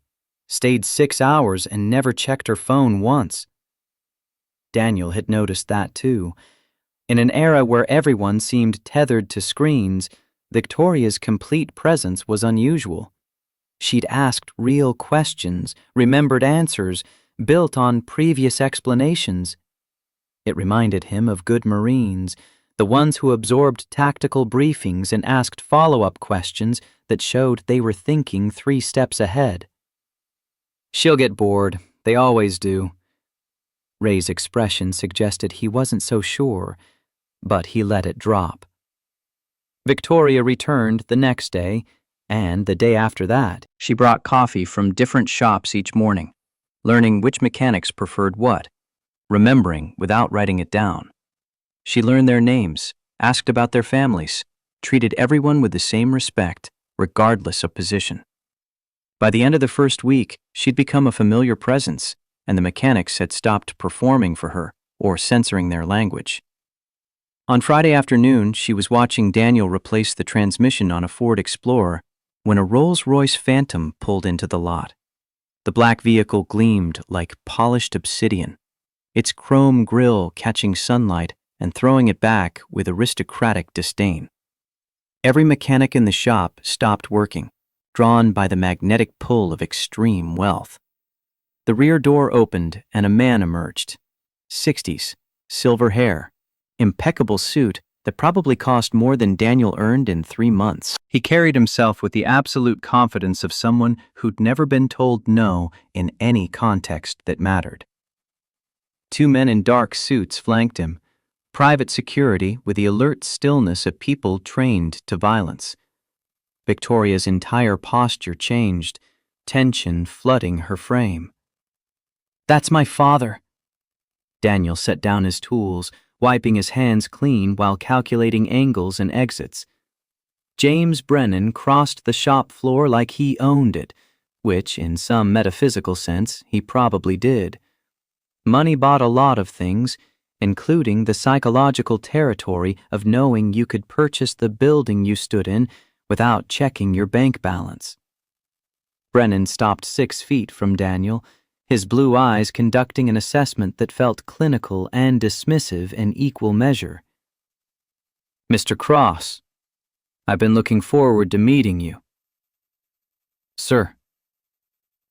Stayed 6 hours and never checked her phone once. Daniel had noticed that too. In an era where everyone seemed tethered to screens, Victoria's complete presence was unusual. She'd asked real questions, remembered answers, built on previous explanations. It reminded him of good Marines, the ones who absorbed tactical briefings and asked follow-up questions that showed they were thinking 3 steps ahead. She'll get bored. They always do. Ray's expression suggested he wasn't so sure, but he let it drop. Victoria returned the next day, and the day after that, she brought coffee from different shops each morning, learning which mechanics preferred what, remembering without writing it down. She learned their names, asked about their families, treated everyone with the same respect, regardless of position. By the end of the first week, she'd become a familiar presence, and the mechanics had stopped performing for her or censoring their language. On Friday afternoon, she was watching Daniel replace the transmission on a Ford Explorer when a Rolls-Royce Phantom pulled into the lot. The black vehicle gleamed like polished obsidian, its chrome grille catching sunlight and throwing it back with aristocratic disdain. Every mechanic in the shop stopped working, drawn by the magnetic pull of extreme wealth. The rear door opened and a man emerged. 60s, silver hair, impeccable suit that probably cost more than Daniel earned in 3 months. He carried himself with the absolute confidence of someone who'd never been told no in any context that mattered. 2 men in dark suits flanked him, private security with the alert stillness of people trained to violence. Victoria's entire posture changed, tension flooding her frame. "That's my father." Daniel set down his tools, wiping his hands clean while calculating angles and exits. James Brennan crossed the shop floor like he owned it, which, in some metaphysical sense, he probably did. Money bought a lot of things, including the psychological territory of knowing you could purchase the building you stood in without checking your bank balance. Brennan stopped 6 feet from Daniel, his blue eyes conducting an assessment that felt clinical and dismissive in equal measure. "Mr. Cross, I've been looking forward to meeting you." "Sir."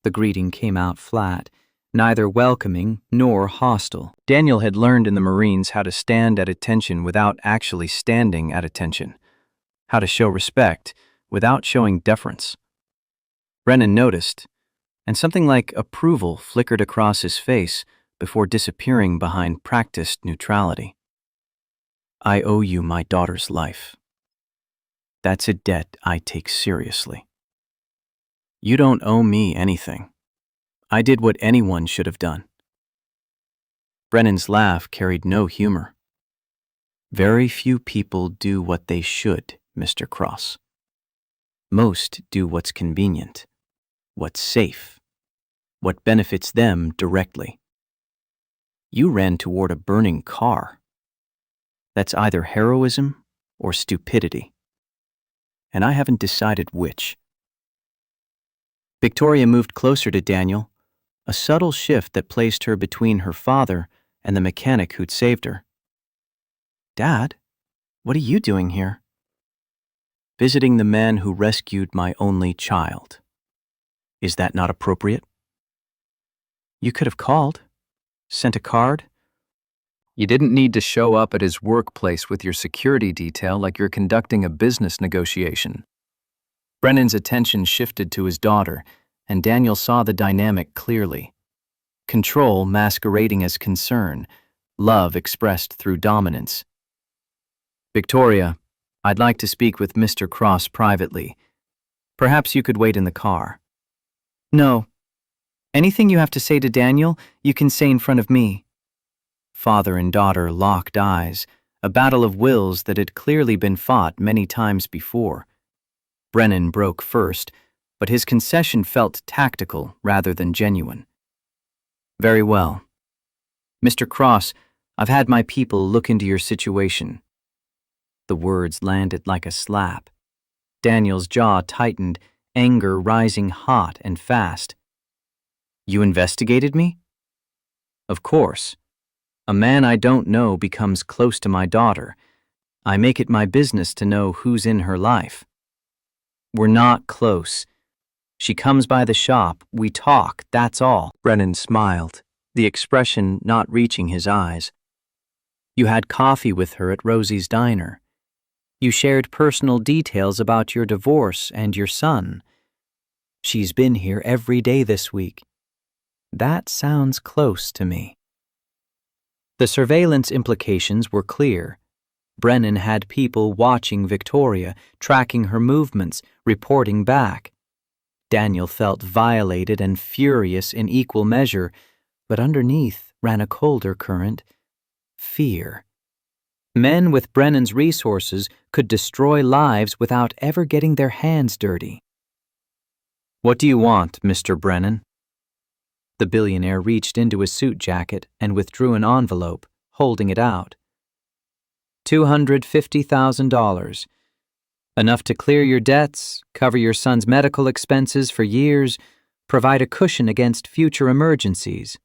The greeting came out flat, neither welcoming nor hostile. Daniel had learned in the Marines how to stand at attention without actually standing at attention, how to show respect without showing deference. Brennan noticed, and something like approval flickered across his face before disappearing behind practiced neutrality. "I owe you my daughter's life. That's a debt I take seriously." "You don't owe me anything. I did what anyone should have done." Brennan's laugh carried no humor. "Very few people do what they should, Mr. Cross. Most do what's convenient, what's safe, what benefits them directly. You ran toward a burning car. That's either heroism or stupidity. And I haven't decided which." Victoria moved closer to Daniel, a subtle shift that placed her between her father and the mechanic who'd saved her. "Dad, what are you doing here?" "Visiting the man who rescued my only child. Is that not appropriate?" "You could have called, sent a card." "You didn't need to show up at his workplace with your security detail like you're conducting a business negotiation." Brennan's attention shifted to his daughter, and Daniel saw the dynamic clearly. Control masquerading as concern, love expressed through dominance. "Victoria, I'd like to speak with Mr. Cross privately. Perhaps you could wait in the car." "No. Anything you have to say to Daniel, you can say in front of me." Father and daughter locked eyes, a battle of wills that had clearly been fought many times before. Brennan broke first, but his concession felt tactical rather than genuine. "Very well. Mr. Cross, I've had my people look into your situation." The words landed like a slap. Daniel's jaw tightened, anger rising hot and fast. "You investigated me?" "Of course. A man I don't know becomes close to my daughter. I make it my business to know who's in her life." "We're not close. She comes by the shop, we talk, that's all." Brennan smiled, the expression not reaching his eyes. "You had coffee with her at Rosie's diner. You shared personal details about your divorce and your son. She's been here every day this week. That sounds close to me." The surveillance implications were clear. Brennan had people watching Victoria, tracking her movements, reporting back. Daniel felt violated and furious in equal measure, but underneath ran a colder current: fear. Men with Brennan's resources could destroy lives without ever getting their hands dirty. "What do you want, Mr. Brennan?" The billionaire reached into his suit jacket and withdrew an envelope, holding it out. $250,000. Enough to clear your debts, cover your son's medical expenses for years, provide a cushion against future emergencies.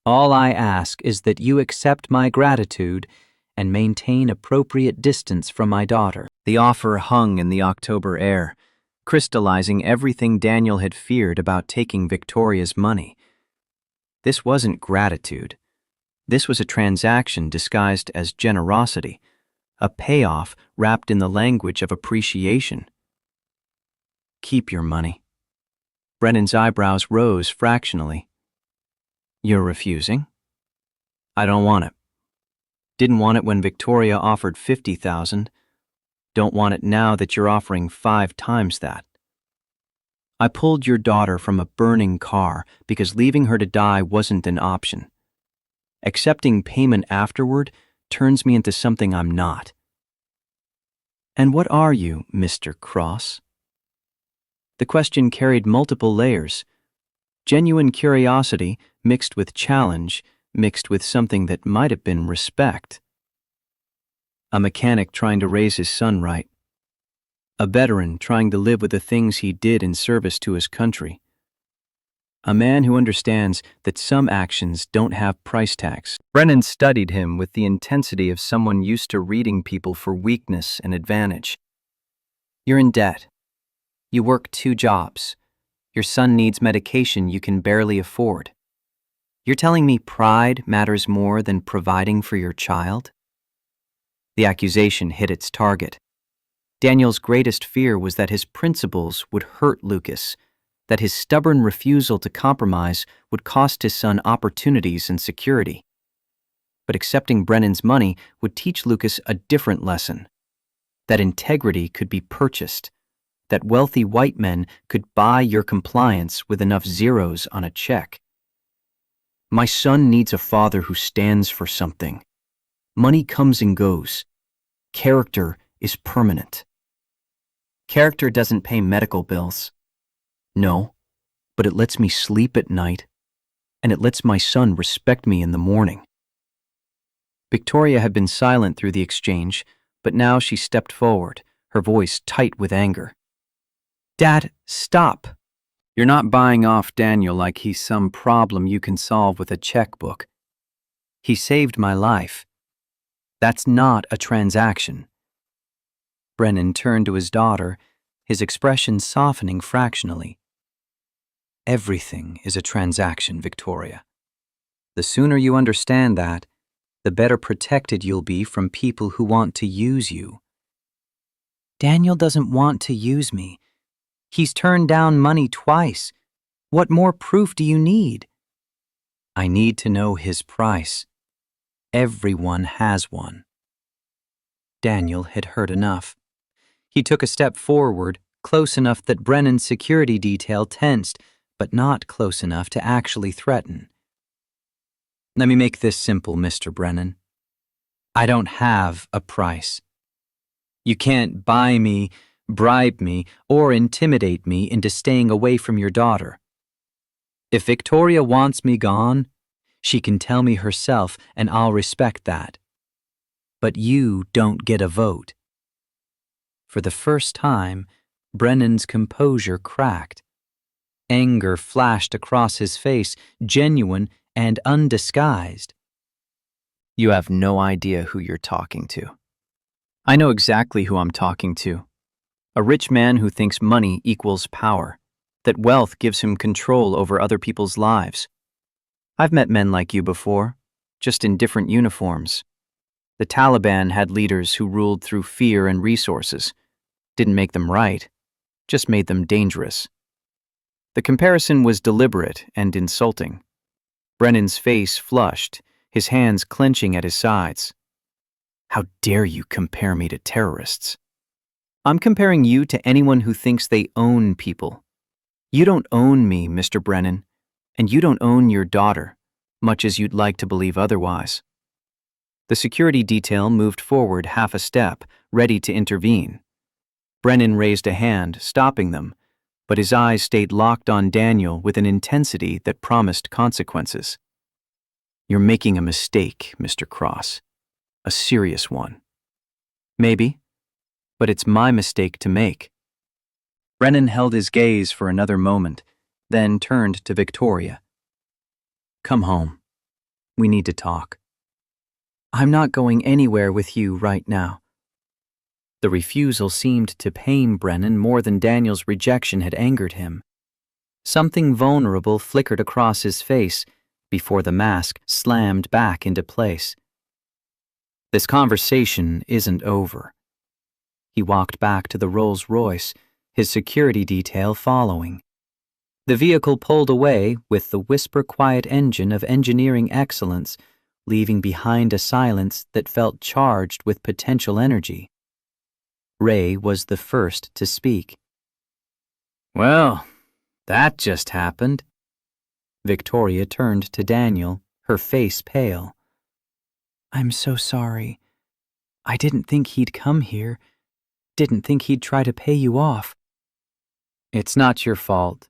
All I ask is that you accept my gratitude and maintain appropriate distance from my daughter." The offer hung in the October air, crystallizing everything Daniel had feared about taking Victoria's money. This wasn't gratitude. This was a transaction disguised as generosity, a payoff wrapped in the language of appreciation. "Keep your money." Brennan's eyebrows rose fractionally. "You're refusing?" "I don't want it. Didn't want it when Victoria offered $50,000. Don't want it now that you're offering 5 times that. I pulled your daughter from a burning car because leaving her to die wasn't an option. Accepting payment afterward turns me into something I'm not." "And what are you, Mr. Cross?" The question carried multiple layers. Genuine curiosity mixed with challenge, mixed with something that might have been respect. A mechanic trying to raise his son right. A veteran trying to live with the things he did in service to his country. A man who understands that some actions don't have price tags. Brennan studied him with the intensity of someone used to reading people for weakness and advantage. "You're in debt. You work 2 jobs. Your son needs medication you can barely afford. You're telling me pride matters more than providing for your child?" The accusation hit its target. Daniel's greatest fear was that his principles would hurt Lucas, that his stubborn refusal to compromise would cost his son opportunities and security. But accepting Brennan's money would teach Lucas a different lesson, that integrity could be purchased, that wealthy white men could buy your compliance with enough zeros on a check. "My son needs a father who stands for something. Money comes and goes. Character is permanent." "Character doesn't pay medical bills." "No, but it lets me sleep at night, and it lets my son respect me in the morning." Victoria had been silent through the exchange, but now she stepped forward, her voice tight with anger. "Dad, stop. You're not buying off Daniel like he's some problem you can solve with a checkbook. He saved my life. That's not a transaction." Brennan turned to his daughter, his expression softening fractionally. "Everything is a transaction, Victoria. The sooner you understand that, the better protected you'll be from people who want to use you." "Daniel doesn't want to use me. He's turned down money twice. What more proof do you need?" "I need to know his price. Everyone has one." Daniel had heard enough. He took a step forward, close enough that Brennan's security detail tensed, but not close enough to actually threaten. "Let me make this simple, Mr. Brennan. I don't have a price. You can't buy me, bribe me, or intimidate me into staying away from your daughter. If Victoria wants me gone, she can tell me herself and I'll respect that. But you don't get a vote." For the first time, Brennan's composure cracked. Anger flashed across his face, genuine and undisguised. "You have no idea who you're talking to." "I know exactly who I'm talking to. A rich man who thinks money equals power, that wealth gives him control over other people's lives. I've met men like you before, just in different uniforms. The Taliban had leaders who ruled through fear and resources. Didn't make them right, just made them dangerous." The comparison was deliberate and insulting. Brennan's face flushed, his hands clenching at his sides. "How dare you compare me to terrorists? I'm comparing you to anyone who thinks they own people. You don't own me, Mr. Brennan, and you don't own your daughter, much as you'd like to believe otherwise." The security detail moved forward half a step, ready to intervene. Brennan raised a hand, stopping them, but his eyes stayed locked on Daniel with an intensity that promised consequences. "You're making a mistake, Mr. Cross. A serious one." Maybe, but it's my mistake to make. Brennan held his gaze for another moment, then turned to Victoria. Come home. We need to talk. I'm not going anywhere with you right now. The refusal seemed to pain Brennan more than Daniel's rejection had angered him. Something vulnerable flickered across his face before the mask slammed back into place. This conversation isn't over. He walked back to the Rolls-Royce, his security detail following. The vehicle pulled away with the whisper-quiet engine of engineering excellence, leaving behind a silence that felt charged with potential energy. Ray was the first to speak. Well, that just happened. Victoria turned to Daniel, her face pale. I'm so sorry. I didn't think he'd come here. Didn't think he'd try to pay you off. It's not your fault.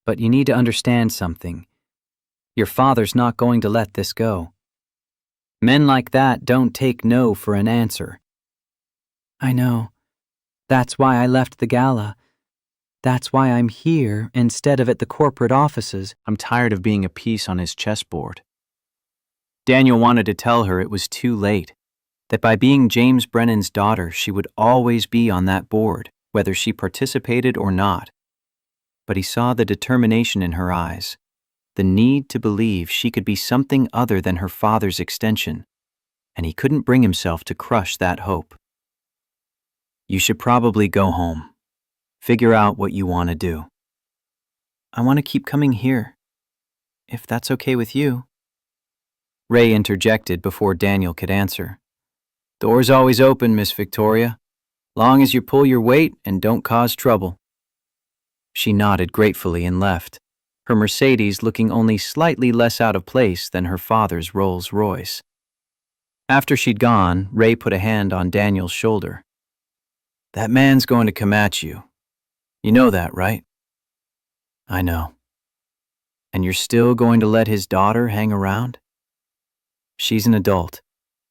But you need to understand something. Your father's not going to let this go. Men like that don't take no for an answer. I know. That's why I left the gala. That's why I'm here instead of at the corporate offices. I'm tired of being a piece on his chessboard. Daniel wanted to tell her it was too late, that by being James Brennan's daughter, she would always be on that board, whether she participated or not. But he saw the determination in her eyes, the need to believe she could be something other than her father's extension, and he couldn't bring himself to crush that hope. You should probably go home. Figure out what you want to do. I want to keep coming here, if that's okay with you. Ray interjected before Daniel could answer. Door's always open, Miss Victoria, long as you pull your weight and don't cause trouble. She nodded gratefully and left, her Mercedes looking only slightly less out of place than her father's Rolls-Royce. After she'd gone, Ray put a hand on Daniel's shoulder. That man's going to come at you. You know that, right? I know. And you're still going to let his daughter hang around? She's an adult.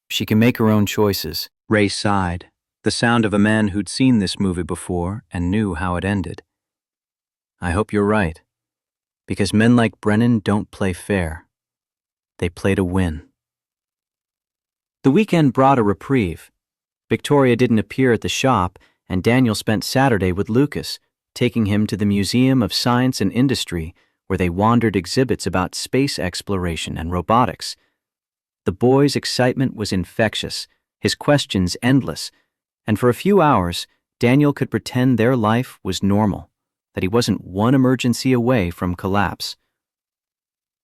She can make her own choices. Ray sighed, the sound of a man who'd seen this movie before and knew how it ended. I hope you're right, because men like Brennan don't play fair. They play to win. The weekend brought a reprieve. Victoria didn't appear at the shop, and Daniel spent Saturday with Lucas, taking him to the Museum of Science and Industry, where they wandered exhibits about space exploration and robotics. The boy's excitement was infectious, his questions endless, and for a few hours, Daniel could pretend their life was normal, that he wasn't one emergency away from collapse.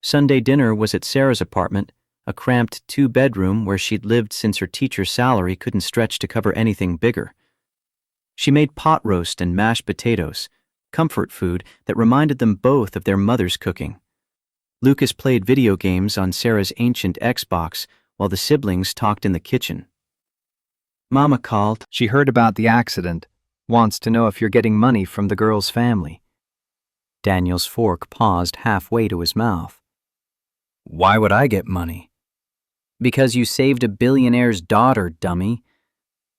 Sunday dinner was at Sarah's apartment, a cramped two-bedroom where she'd lived since her teacher's salary couldn't stretch to cover anything bigger. She made pot roast and mashed potatoes, comfort food that reminded them both of their mother's cooking. Lucas played video games on Sarah's ancient Xbox while the siblings talked in the kitchen. Mama called. She heard about the accident. Wants to know if you're getting money from the girl's family. Daniel's fork paused halfway to his mouth. Why would I get money? Because you saved a billionaire's daughter, dummy.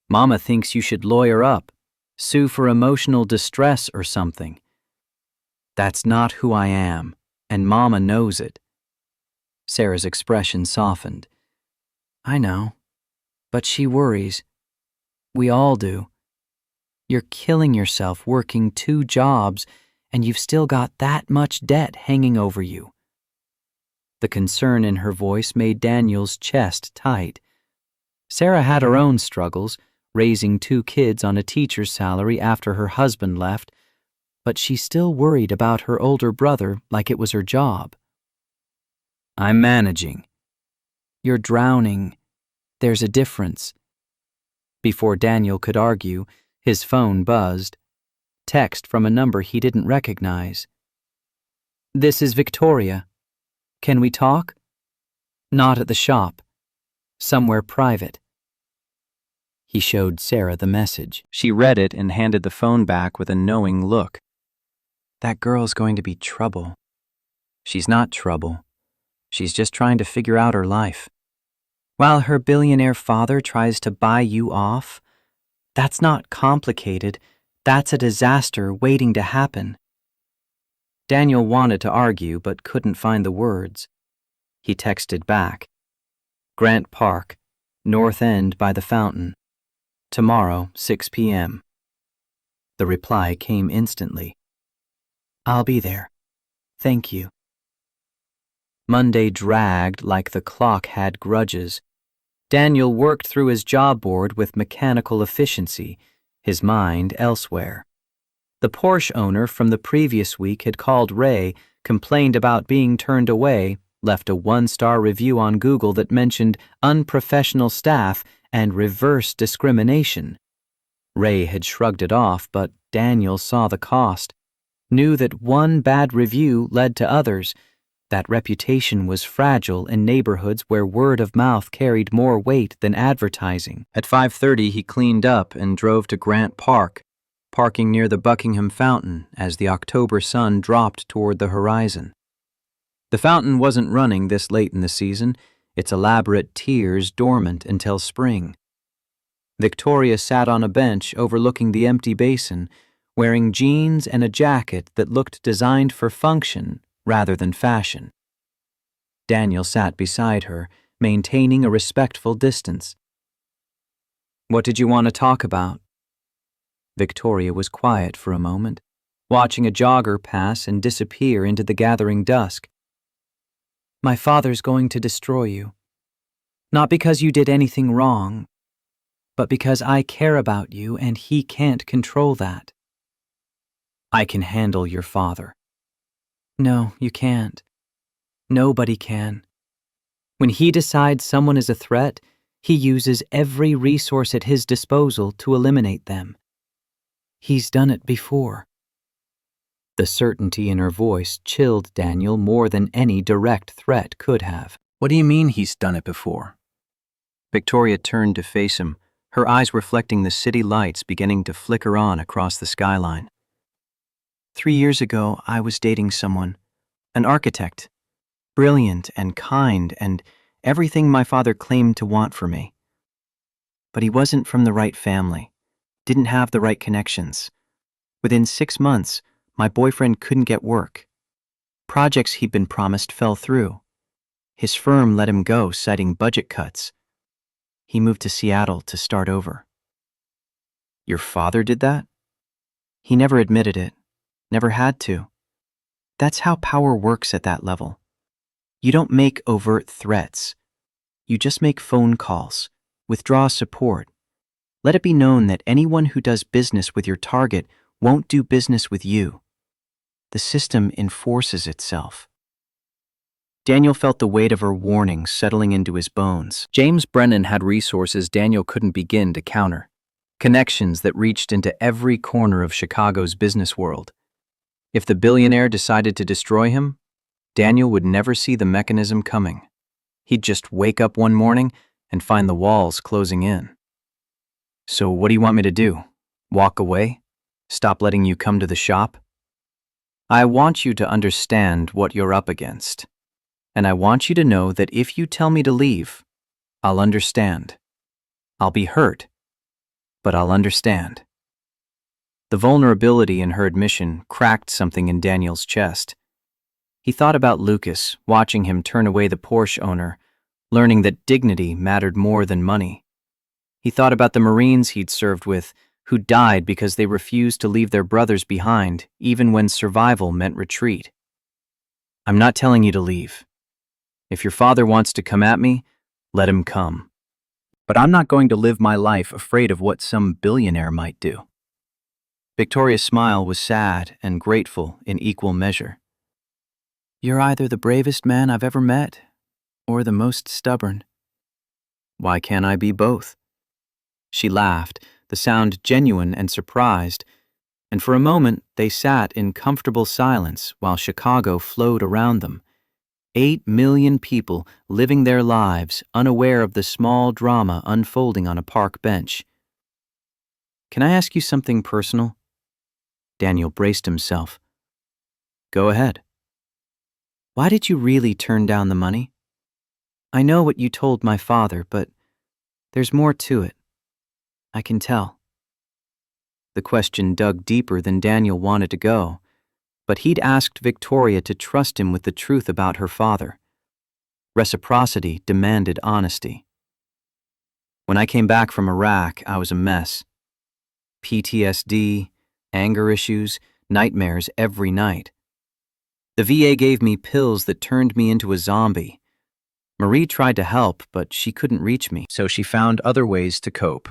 Mama thinks you should lawyer up, sue for emotional distress or something. That's not who I am, and Mama knows it. Sarah's expression softened. I know, but she worries. We all do. You're killing yourself working 2 jobs, and you've still got that much debt hanging over you. The concern in her voice made Daniel's chest tight. Sarah had her own struggles, raising 2 kids on a teacher's salary after her husband left, but she still worried about her older brother like it was her job. I'm managing. You're drowning. There's a difference. Before Daniel could argue, his phone buzzed. Text from a number he didn't recognize. This is Victoria. Can we talk? Not at the shop. Somewhere private. He showed Sarah the message. She read it and handed the phone back with a knowing look. That girl's going to be trouble. She's not trouble. She's just trying to figure out her life. while her billionaire father tries to buy you off? That's not complicated. That's a disaster waiting to happen. Daniel wanted to argue but couldn't find the words. He texted back. Grant Park, North End by the fountain. Tomorrow, 6 p.m. The reply came instantly. I'll be there. Thank you. Monday dragged like the clock had grudges. Daniel worked through his job board with mechanical efficiency, his mind elsewhere. The Porsche owner from the previous week had called Ray, complained about being turned away, left a 1-star review on Google that mentioned unprofessional staff and reverse discrimination. Ray had shrugged it off, but Daniel saw the cost, knew that one bad review led to others. That reputation was fragile in neighborhoods where word of mouth carried more weight than advertising. At 5:30, he cleaned up and drove to Grant Park, parking near the Buckingham Fountain as the October sun dropped toward the horizon. The fountain wasn't running this late in the season, its elaborate tiers dormant until spring. Victoria sat on a bench overlooking the empty basin, wearing jeans and a jacket that looked designed for function rather than fashion. Daniel sat beside her, maintaining a respectful distance. What did you want to talk about? Victoria was quiet for a moment, watching a jogger pass and disappear into the gathering dusk. My father's going to destroy you. Not because you did anything wrong, but because I care about you and he can't control that. I can handle your father. No, you can't. Nobody can. When he decides someone is a threat, he uses every resource at his disposal to eliminate them. He's done it before. The certainty in her voice chilled Daniel more than any direct threat could have. What do you mean he's done it before? Victoria turned to face him, her eyes reflecting the city lights beginning to flicker on across the skyline. 3 years ago, I was dating someone, an architect, brilliant and kind and everything my father claimed to want for me. But he wasn't from the right family, didn't have the right connections. Within 6 months, my boyfriend couldn't get work. Projects he'd been promised fell through. His firm let him go, citing budget cuts. He moved to Seattle to start over. Your father did that? He never admitted it. Never had to. That's how power works at that level. You don't make overt threats. You just make phone calls, withdraw support. Let it be known that anyone who does business with your target won't do business with you. The system enforces itself. Daniel felt the weight of her warning settling into his bones. James Brennan had resources Daniel couldn't begin to counter. Connections that reached into every corner of Chicago's business world. If the billionaire decided to destroy him, Daniel would never see the mechanism coming. He'd just wake up one morning and find the walls closing in. So what do you want me to do? Walk away? Stop letting you come to the shop? I want you to understand what you're up against. And I want you to know that if you tell me to leave, I'll understand. I'll be hurt, but I'll understand. The vulnerability in her admission cracked something in Daniel's chest. He thought about Lucas, watching him turn away the Porsche owner, learning that dignity mattered more than money. He thought about the Marines he'd served with, who died because they refused to leave their brothers behind, even when survival meant retreat. I'm not telling you to leave. If your father wants to come at me, let him come. But I'm not going to live my life afraid of what some billionaire might do. Victoria's smile was sad and grateful in equal measure. You're either the bravest man I've ever met, or the most stubborn. Why can't I be both? She laughed, the sound genuine and surprised, and for a moment they sat in comfortable silence while Chicago flowed around them. 8 million people living their lives unaware of the small drama unfolding on a park bench. Can I ask you something personal? Daniel braced himself. Go ahead. Why did you really turn down the money? I know what you told my father, but there's more to it. I can tell. The question dug deeper than Daniel wanted to go, but he'd asked Victoria to trust him with the truth about her father. Reciprocity demanded honesty. When I came back from Iraq, I was a mess. PTSD, anger issues, nightmares every night. The VA gave me pills that turned me into a zombie. Marie tried to help, but she couldn't reach me, so she found other ways to cope.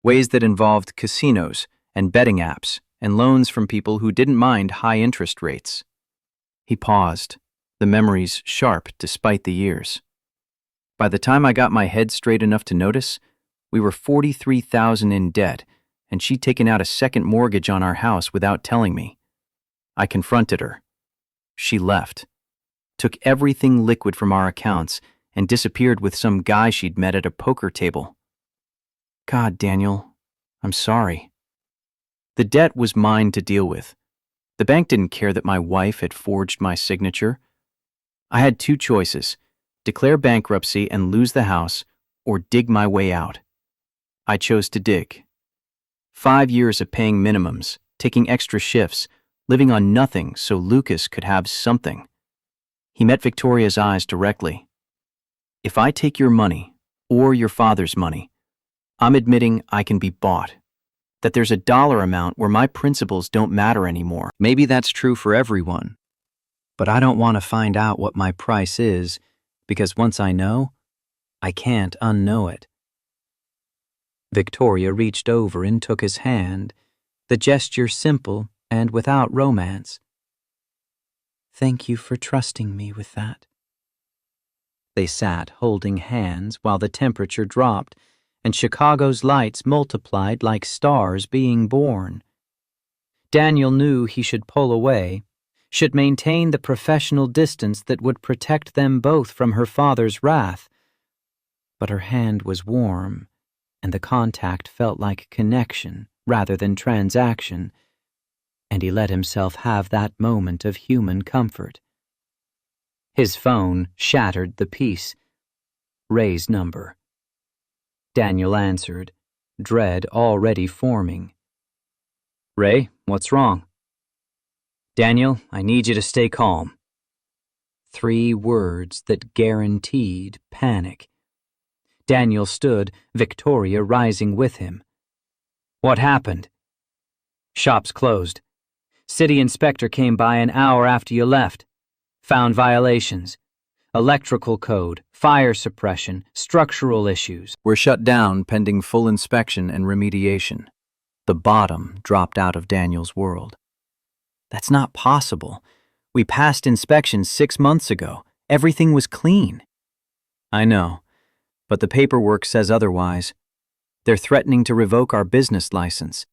Ways that involved casinos and betting apps and loans from people who didn't mind high interest rates. He paused, the memories sharp despite the years. By the time I got my head straight enough to notice, we were $43,000 in debt, and she'd taken out a second mortgage on our house without telling me. I confronted her. She left, took everything liquid from our accounts, and disappeared with some guy she'd met at a poker table. God, Daniel, I'm sorry. The debt was mine to deal with. The bank didn't care that my wife had forged my signature. I had two choices: declare bankruptcy and lose the house, or dig my way out. I chose to dig. 5 years of paying minimums, taking extra shifts, living on nothing so Lucas could have something. He met Victoria's eyes directly. If I take your money, or your father's money, I'm admitting I can be bought. That there's a dollar amount where my principles don't matter anymore. Maybe that's true for everyone. But I don't want to find out what my price is, because once I know, I can't unknow it. Victoria reached over and took his hand, the gesture simple and without romance. Thank you for trusting me with that. They sat holding hands while the temperature dropped and Chicago's lights multiplied like stars being born. Daniel knew he should pull away, should maintain the professional distance that would protect them both from her father's wrath. But her hand was warm, and the contact felt like connection rather than transaction, and he let himself have that moment of human comfort. His phone shattered the peace. Ray's number. Daniel answered, dread already forming. Ray, what's wrong? Daniel, I need you to stay calm. 3 words that guaranteed panic. Daniel stood, Victoria rising with him. What happened? Shop's closed. City inspector came by an hour after you left. Found violations. Electrical code, fire suppression, structural issues. Were shut down pending full inspection and remediation. The bottom dropped out of Daniel's world. That's not possible. We passed inspection 6 months ago. Everything was clean. I know, but the paperwork says otherwise. They're threatening to revoke our business license.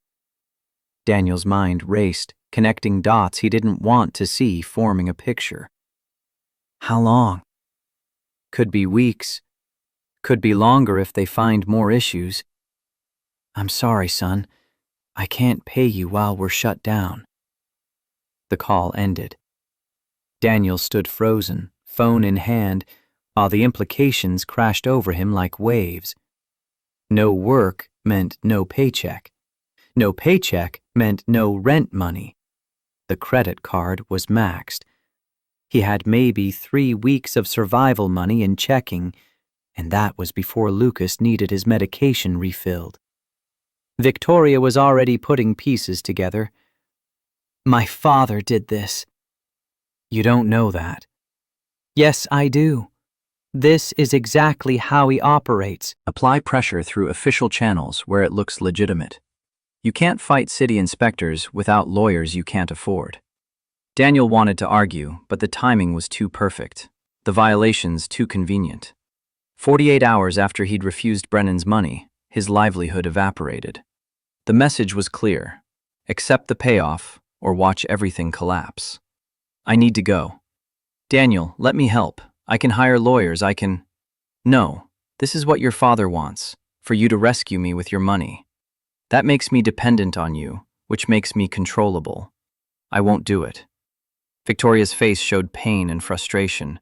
Daniel's mind raced, connecting dots he didn't want to see forming a picture. How long? Could be weeks. Could be longer if they find more issues. I'm sorry, son. I can't pay you while we're shut down. The call ended. Daniel stood frozen, phone in hand, while the implications crashed over him like waves. No work meant no paycheck. No paycheck meant no rent money. The credit card was maxed. He had maybe 3 weeks of survival money in checking, and that was before Lucas needed his medication refilled. Victoria was already putting pieces together. My father did this. You don't know that. Yes, I do. This is exactly how he operates. Apply pressure through official channels where it looks legitimate. You can't fight city inspectors without lawyers you can't afford. Daniel wanted to argue, but the timing was too perfect. The violations too convenient. 48 hours after he'd refused Brennan's money, his livelihood evaporated. The message was clear. Accept the payoff, or watch everything collapse. I need to go. Daniel, let me help. I can hire lawyers, I can... No, this is what your father wants, for you to rescue me with your money. That makes me dependent on you, which makes me controllable. I won't do it. Victoria's face showed pain and frustration.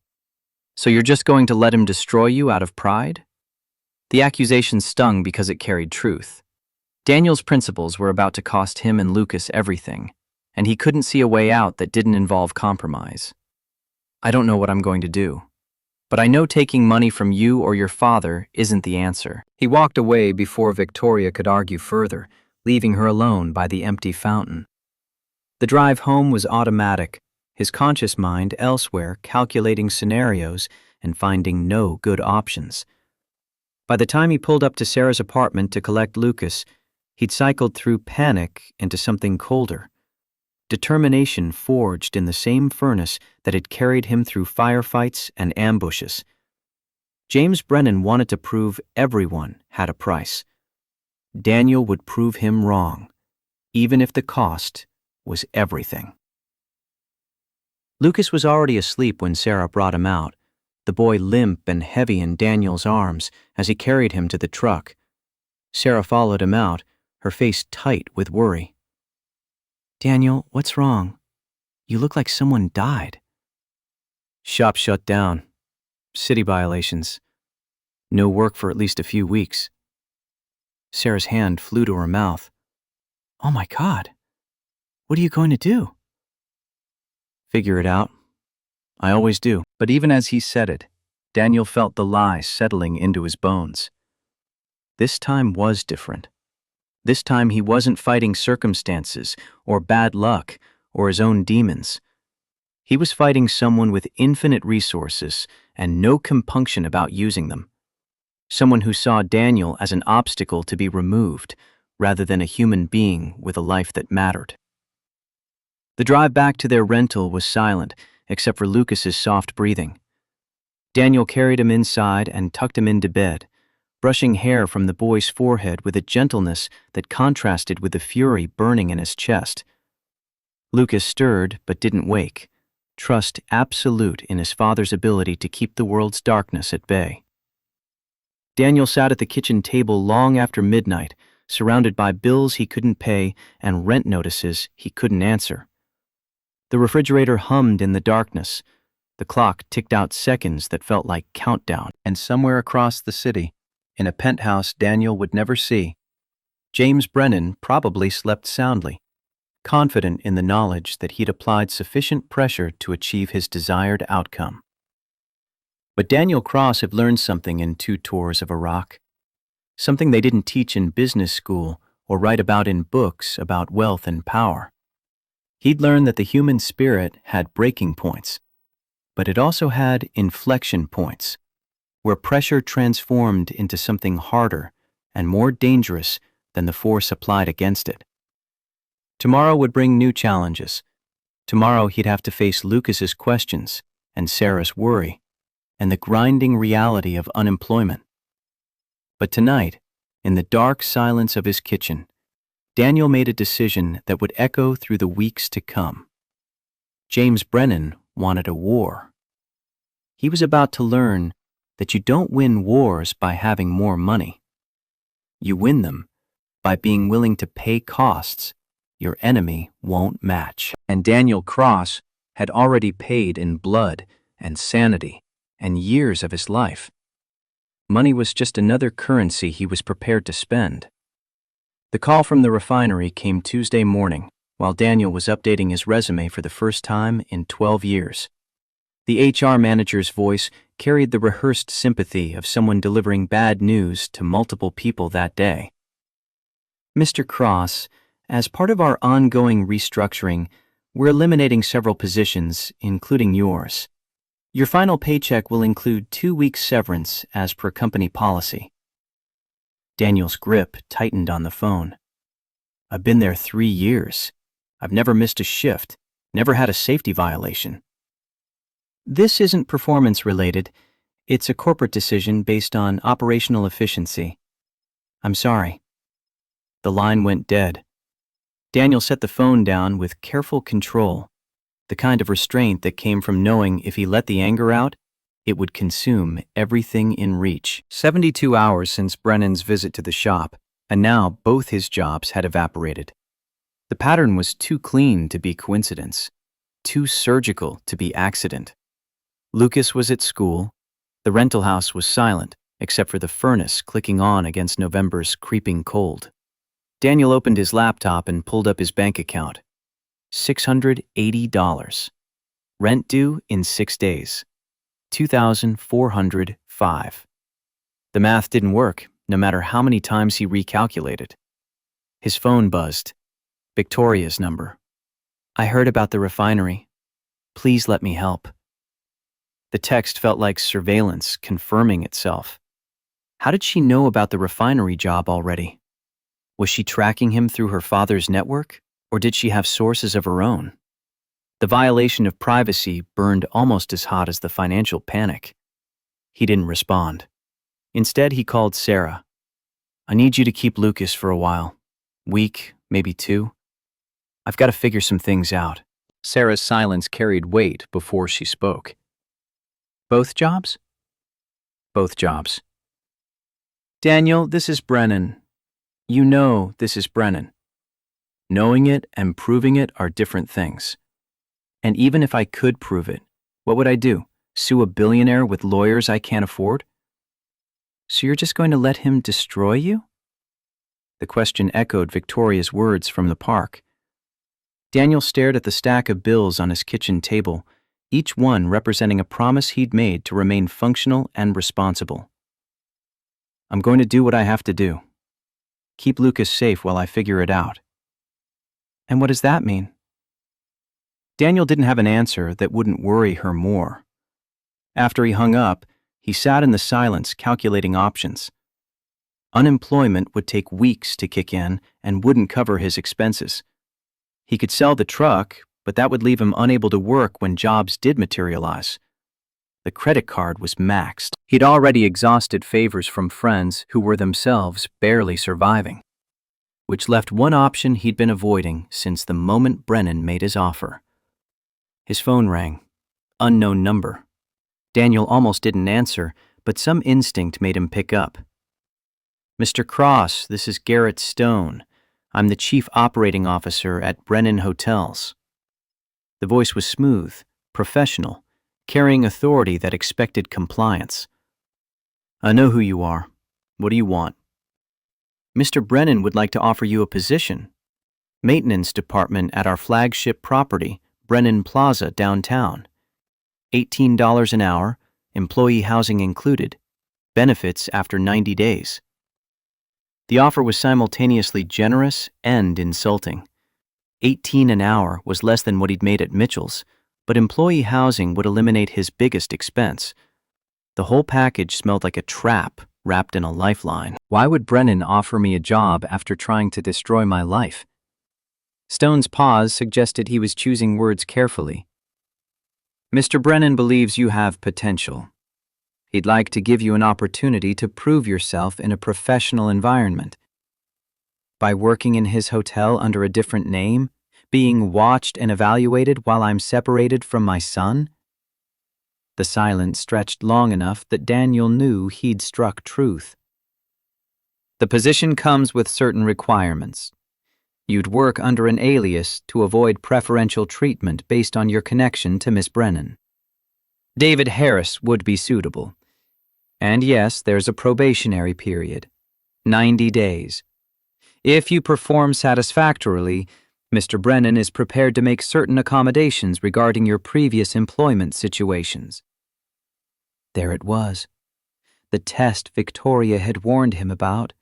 So you're just going to let him destroy you out of pride? The accusation stung because it carried truth. Daniel's principles were about to cost him and Lucas everything, and he couldn't see a way out that didn't involve compromise. I don't know what I'm going to do, but I know taking money from you or your father isn't the answer. He walked away before Victoria could argue further, leaving her alone by the empty fountain. The drive home was automatic, his conscious mind elsewhere calculating scenarios and finding no good options. By the time he pulled up to Sarah's apartment to collect Lucas, he'd cycled through panic into something colder. Determination forged in the same furnace that had carried him through firefights and ambushes. James Brennan wanted to prove everyone had a price. Daniel would prove him wrong, even if the cost was everything. Lucas was already asleep when Sarah brought him out, the boy limp and heavy in Daniel's arms as he carried him to the truck. Sarah followed him out, her face tight with worry. "Daniel, what's wrong? You look like someone died." "Shop shut down. City violations. No work for at least a few weeks." Sarah's hand flew to her mouth. "Oh my God. What are you going to do?" "Figure it out. I always do." But even as he said it, Daniel felt the lie settling into his bones. This time was different. This time he wasn't fighting circumstances or bad luck or his own demons. He was fighting someone with infinite resources and no compunction about using them. Someone who saw Daniel as an obstacle to be removed rather than a human being with a life that mattered. The drive back to their rental was silent, except for Lucas's soft breathing. Daniel carried him inside and tucked him into bed, brushing hair from the boy's forehead with a gentleness that contrasted with the fury burning in his chest. Lucas stirred but didn't wake, trust absolute in his father's ability to keep the world's darkness at bay. Daniel sat at the kitchen table long after midnight, surrounded by bills he couldn't pay and rent notices he couldn't answer. The refrigerator hummed in the darkness. The clock ticked out seconds that felt like countdown. And somewhere across the city, in a penthouse Daniel would never see, James Brennan probably slept soundly, confident in the knowledge that he'd applied sufficient pressure to achieve his desired outcome. But Daniel Cross had learned something in 2 tours of Iraq, something they didn't teach in business school or write about in books about wealth and power. He'd learned that the human spirit had breaking points, but it also had inflection points, where pressure transformed into something harder and more dangerous than the force applied against it. Tomorrow would bring new challenges. Tomorrow he'd have to face Lucas's questions and Sarah's worry and the grinding reality of unemployment. But tonight, in the dark silence of his kitchen, Daniel made a decision that would echo through the weeks to come. James Brennan wanted a war. He was about to learn that you don't win wars by having more money. You win them by being willing to pay costs your enemy won't match. And Daniel Cross had already paid in blood and sanity and years of his life. Money was just another currency he was prepared to spend. The call from the refinery came Tuesday morning, while Daniel was updating his resume for the first time in 12 years. The HR manager's voice carried the rehearsed sympathy of someone delivering bad news to multiple people that day. "Mr. Cross, as part of our ongoing restructuring, we're eliminating several positions, including yours. Your final paycheck will include 2 weeks severance as per company policy." Daniel's grip tightened on the phone. "I've been there 3 years. I've never missed a shift, never had a safety violation." "This isn't performance related. It's a corporate decision based on operational efficiency. I'm sorry." The line went dead. Daniel set the phone down with careful control, the kind of restraint that came from knowing if he let the anger out, it would consume everything in reach. 72 hours since Brennan's visit to the shop, and now both his jobs had evaporated. The pattern was too clean to be coincidence, too surgical to be accident. Lucas was at school. The rental house was silent, except for the furnace clicking on against November's creeping cold. Daniel opened his laptop and pulled up his bank account. $680. Rent due in 6 days. $2,405. The math didn't work, no matter how many times he recalculated. His phone buzzed. Victoria's number. "I heard about the refinery. Please let me help." The text felt like surveillance confirming itself. How did she know about the refinery job already? Was she tracking him through her father's network, or did she have sources of her own? The violation of privacy burned almost as hot as the financial panic. He didn't respond. Instead, he called Sarah. "I need you to keep Lucas for a while. Week, maybe 2. I've got to figure some things out." Sarah's silence carried weight before she spoke. "Both jobs?" "Both jobs." "Daniel, this is Brennan. You know this is Brennan. Knowing it and proving it are different things. And even if I could prove it, what would I do? Sue a billionaire with lawyers I can't afford? So you're just going to let him destroy you?" The question echoed Victoria's words from the park. Daniel stared at the stack of bills on his kitchen table, each one representing a promise he'd made to remain functional and responsible. "I'm going to do what I have to do. Keep Lucas safe while I figure it out." "And what does that mean?" Daniel didn't have an answer that wouldn't worry her more. After he hung up, he sat in the silence calculating options. Unemployment would take weeks to kick in and wouldn't cover his expenses. He could sell the truck, but that would leave him unable to work when jobs did materialize. The credit card was maxed. He'd already exhausted favors from friends who were themselves barely surviving, which left one option he'd been avoiding since the moment Brennan made his offer. His phone rang. Unknown number. Daniel almost didn't answer, but some instinct made him pick up. "Mr. Cross, this is Garrett Stone. I'm the Chief Operating Officer at Brennan Hotels." The voice was smooth, professional, carrying authority that expected compliance. "I know who you are. What do you want?" "Mr. Brennan would like to offer you a position. Maintenance department at our flagship property, Brennan Plaza, downtown. $18 an hour, employee housing included. Benefits after 90 days. The offer was simultaneously generous and insulting. $18 an hour was less than what he'd made at Mitchell's, but employee housing would eliminate his biggest expense. The whole package smelled like a trap wrapped in a lifeline. Why would Brennan offer me a job after trying to destroy my life? Stone's pause suggested he was choosing words carefully. "Mr. Brennan believes you have potential. He'd like to give you an opportunity to prove yourself in a professional environment. By working in his hotel under a different name, being watched and evaluated while I'm separated from my son?" The silence stretched long enough that Daniel knew he'd struck truth. "The position comes with certain requirements. You'd work under an alias to avoid preferential treatment based on your connection to Miss Brennan. David Harris would be suitable. And yes, there's a probationary period. 90 days. If you perform satisfactorily, Mr. Brennan is prepared to make certain accommodations regarding your previous employment situations." There it was. The test Victoria had warned him about,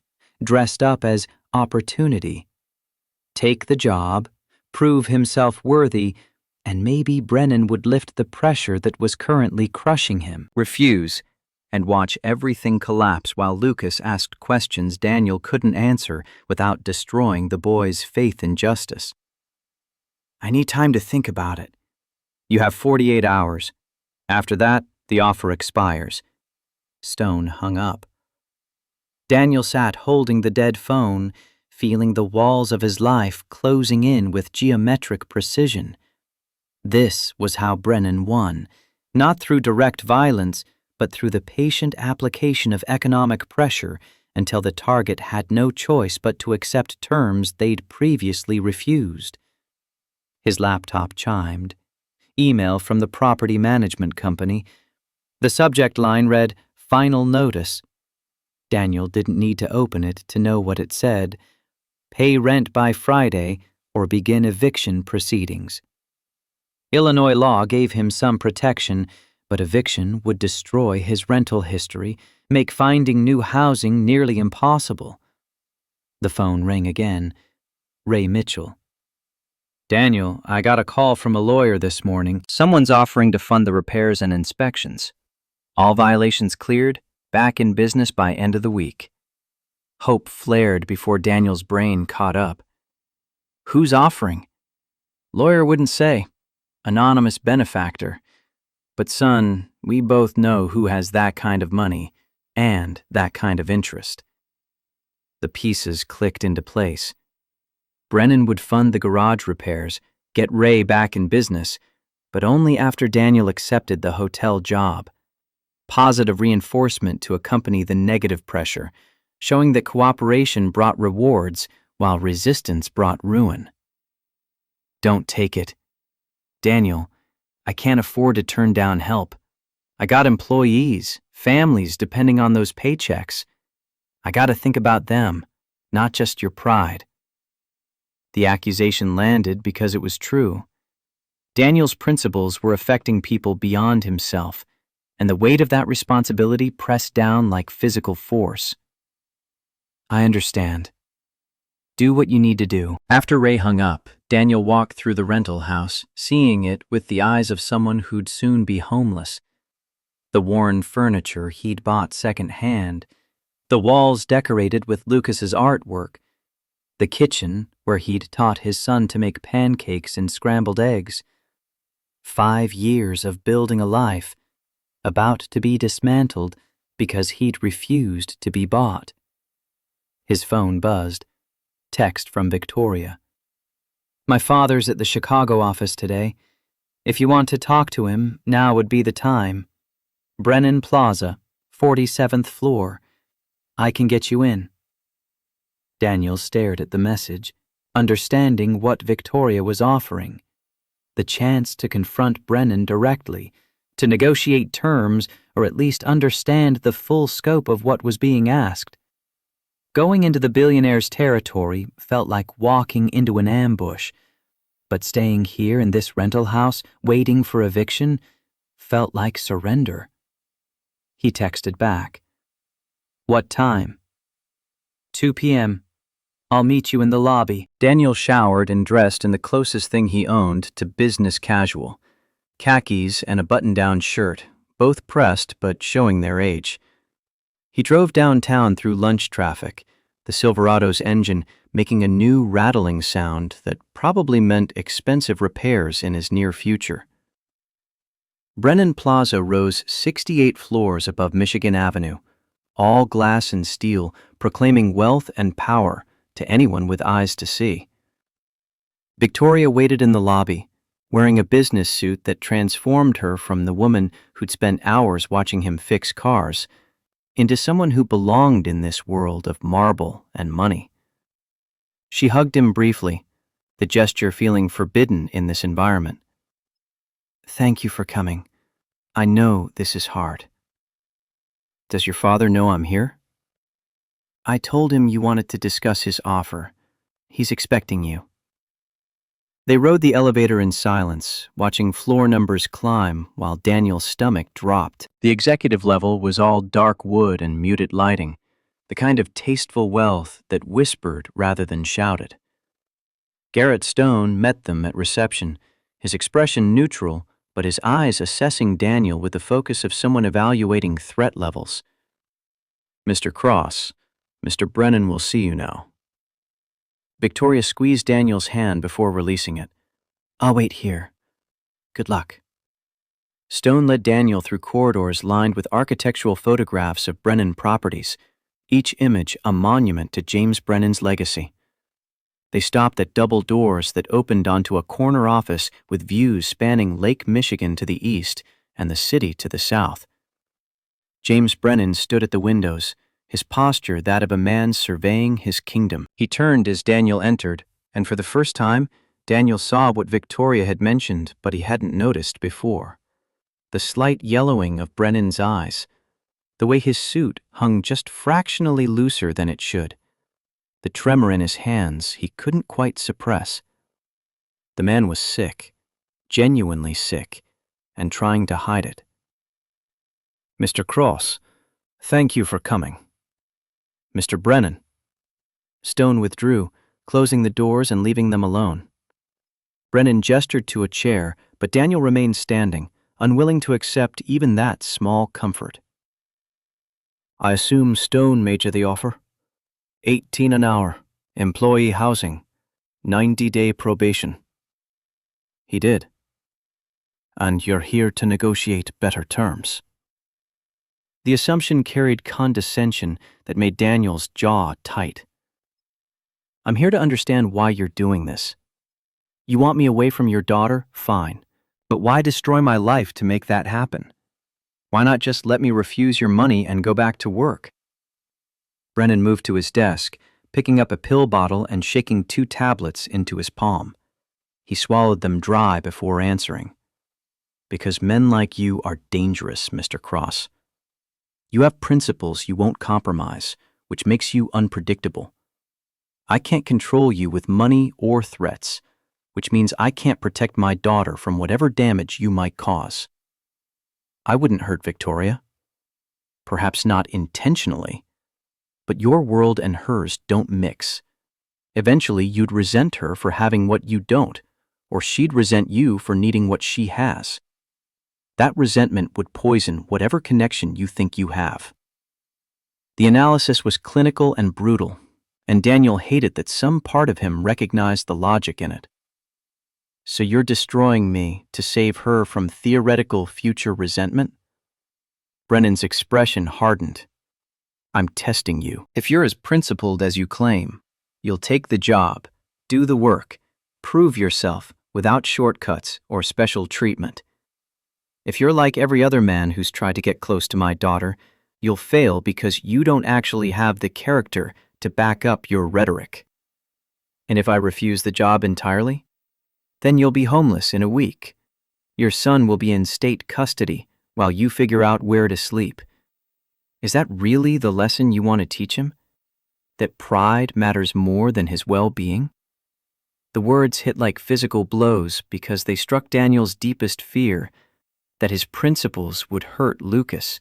dressed up as opportunity. Take the job, prove himself worthy, and maybe Brennan would lift the pressure that was currently crushing him. Refuse, and watch everything collapse while Lucas asked questions Daniel couldn't answer without destroying the boy's faith in justice. "I need time to think about it." "You have 48 hours. After that, the offer expires." Stone hung up. Daniel sat holding the dead phone, feeling the walls of his life closing in with geometric precision. This was how Brennan won, not through direct violence, but through the patient application of economic pressure until the target had no choice but to accept terms they'd previously refused. His laptop chimed. Email from the property management company, The subject line read, "Final Notice." Daniel didn't need to open it to know what it said. Pay rent by Friday or begin eviction proceedings. Illinois law gave him some protection, but eviction would destroy his rental history, make finding new housing nearly impossible. The phone rang again. Ray Mitchell. "Daniel, I got a call from a lawyer this morning. Someone's offering to fund the repairs and inspections. All violations cleared, back in business by end of the week." Hope flared before Daniel's brain caught up. "Who's offering?" "Lawyer wouldn't say. Anonymous benefactor. But son, we both know who has that kind of money and that kind of interest." The pieces clicked into place. Brennan would fund the garage repairs, get Ray back in business, but only after Daniel accepted the hotel job. Positive reinforcement to accompany the negative pressure, showing that cooperation brought rewards while resistance brought ruin. "Don't take it. Daniel, I can't afford to turn down help. I got employees, families depending on those paychecks. I got to think about them, not just your pride." The accusation landed because it was true. Daniel's principles were affecting people beyond himself, and the weight of that responsibility pressed down like physical force. "I understand. Do what you need to do." After Ray hung up, Daniel walked through the rental house, seeing it with the eyes of someone who'd soon be homeless. The worn furniture he'd bought secondhand, the walls decorated with Lucas's artwork, the kitchen where he'd taught his son to make pancakes and scrambled eggs. 5 years of building a life, about to be dismantled because he'd refused to be bought. His phone buzzed. Text from Victoria. "My father's at the Chicago office today. If you want to talk to him, now would be the time. Brennan Plaza, 47th floor. I can get you in." Daniel stared at the message, understanding what Victoria was offering. The chance to confront Brennan directly, to negotiate terms or at least understand the full scope of what was being asked. Going into the billionaire's territory felt like walking into an ambush, but staying here in this rental house, waiting for eviction, felt like surrender. He texted back. "What time?" 2 p.m. "I'll meet you in the lobby." Daniel showered and dressed in the closest thing he owned to business casual. Khakis and a button-down shirt, both pressed but showing their age. He drove downtown through lunch traffic, the Silverado's engine making a new rattling sound that probably meant expensive repairs in his near future. Brennan Plaza rose 68 floors above Michigan Avenue, all glass and steel, proclaiming wealth and power to anyone with eyes to see. Victoria waited in the lobby, wearing a business suit that transformed her from the woman who'd spent hours watching him fix cars into someone who belonged in this world of marble and money. She hugged him briefly, the gesture feeling forbidden in this environment. "Thank you for coming. I know this is hard." "Does your father know I'm here?" "I told him you wanted to discuss his offer. He's expecting you." They rode the elevator in silence, watching floor numbers climb while Daniel's stomach dropped. The executive level was all dark wood and muted lighting, the kind of tasteful wealth that whispered rather than shouted. Garrett Stone met them at reception, his expression neutral, but his eyes assessing Daniel with the focus of someone evaluating threat levels. "Mr. Cross, Mr. Brennan will see you now." Victoria squeezed Daniel's hand before releasing it. "I'll wait here. Good luck." Stone led Daniel through corridors lined with architectural photographs of Brennan properties, each image a monument to James Brennan's legacy. They stopped at double doors that opened onto a corner office with views spanning Lake Michigan to the east and the city to the south. James Brennan stood at the windows, his posture that of a man surveying his kingdom. He turned as Daniel entered, and for the first time, Daniel saw what Victoria had mentioned but he hadn't noticed before. the slight yellowing of Brennan's eyes, the way his suit hung just fractionally looser than it should, the tremor in his hands he couldn't quite suppress. The man was sick, genuinely sick, and trying to hide it. "Mr. Cross, thank you for coming." "Mr. Brennan." Stone withdrew, closing the doors and leaving them alone. Brennan gestured to a chair, but Daniel remained standing, unwilling to accept even that small comfort. "I assume Stone made you the offer? 18 an hour, employee housing, 90-day probation." "He did." "And you're here to negotiate better terms?" The assumption carried condescension that made Daniel's jaw tight. "I'm here to understand why you're doing this. You want me away from your daughter? Fine. But why destroy my life to make that happen? Why not just let me refuse your money and go back to work?" Brennan moved to his desk, picking up a pill bottle and shaking 2 tablets into his palm. He swallowed them dry before answering. "Because men like you are dangerous, Mr. Cross. You have principles you won't compromise, which makes you unpredictable. I can't control you with money or threats, which means I can't protect my daughter from whatever damage you might cause. I wouldn't hurt Victoria. Perhaps not intentionally, but your world and hers don't mix. Eventually, you'd resent her for having what you don't, or she'd resent you for needing what she has. That resentment would poison whatever connection you think you have." The analysis was clinical and brutal, and Daniel hated that some part of him recognized the logic in it. "So you're destroying me to save her from theoretical future resentment?" Brennan's expression hardened. "I'm testing you. If you're as principled as you claim, you'll take the job, do the work, prove yourself without shortcuts or special treatment. If you're like every other man who's tried to get close to my daughter, you'll fail because you don't actually have the character to back up your rhetoric. And if I refuse the job entirely, then you'll be homeless in a week. Your son will be in state custody while you figure out where to sleep. Is that really the lesson you want to teach him? That pride matters more than his well-being?" The words hit like physical blows because they struck Daniel's deepest fear, that his principles would hurt Lucas,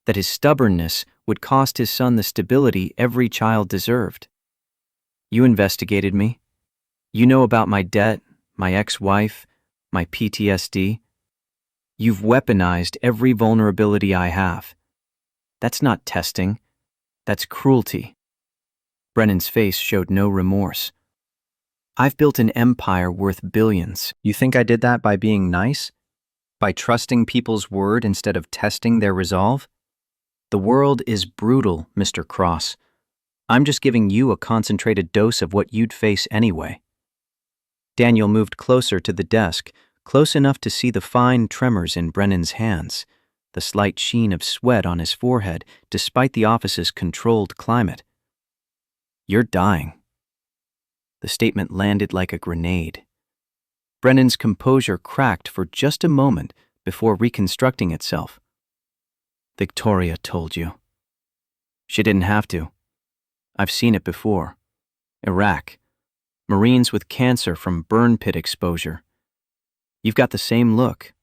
that his stubbornness would cost his son the stability every child deserved. "You investigated me. You know about my debt, my ex-wife, my PTSD. You've weaponized every vulnerability I have. That's not testing. That's cruelty." Brennan's face showed no remorse. "I've built an empire worth billions. You think I did that by being nice? By trusting people's word instead of testing their resolve? The world is brutal, Mr. Cross. I'm just giving you a concentrated dose of what you'd face anyway." Daniel moved closer to the desk, close enough to see the fine tremors in Brennan's hands, the slight sheen of sweat on his forehead despite the office's controlled climate. "You're dying." The statement landed like a grenade. Brennan's composure cracked for just a moment before reconstructing itself. "Victoria told you." "She didn't have to. I've seen it before. Iraq. Marines with cancer from burn pit exposure. You've got the same look.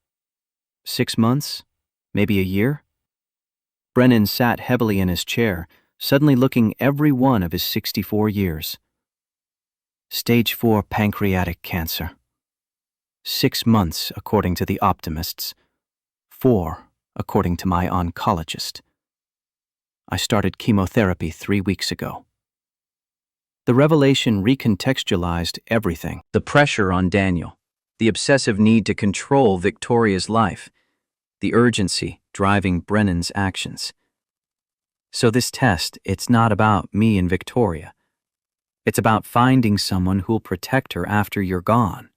6 months? Maybe a year?" Brennan sat heavily in his chair, suddenly looking every one of his 64 years. "Stage 4 pancreatic cancer. 6 months, according to the optimists. 4, according to my oncologist. I started chemotherapy 3 weeks ago." The revelation recontextualized everything. The pressure on Daniel, the obsessive need to control Victoria's life, the urgency driving Brennan's actions. "So this test, it's not about me and Victoria. It's about finding someone who'll protect her after you're gone."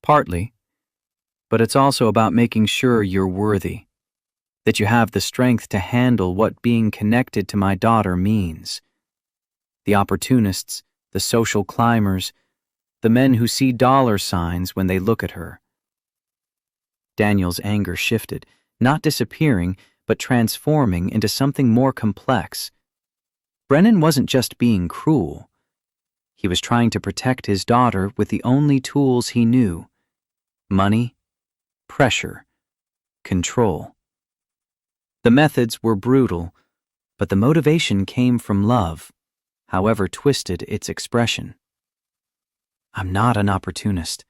"Partly. But it's also about making sure you're worthy, that you have the strength to handle what being connected to my daughter means. The opportunists, the social climbers, the men who see dollar signs when they look at her. Daniel's anger shifted, not disappearing, but transforming into something more complex. Brennan wasn't just being cruel. He was trying to protect his daughter with the only tools he knew: money, pressure, control. The methods were brutal, but the motivation came from love, however twisted its expression. "I'm not an opportunist.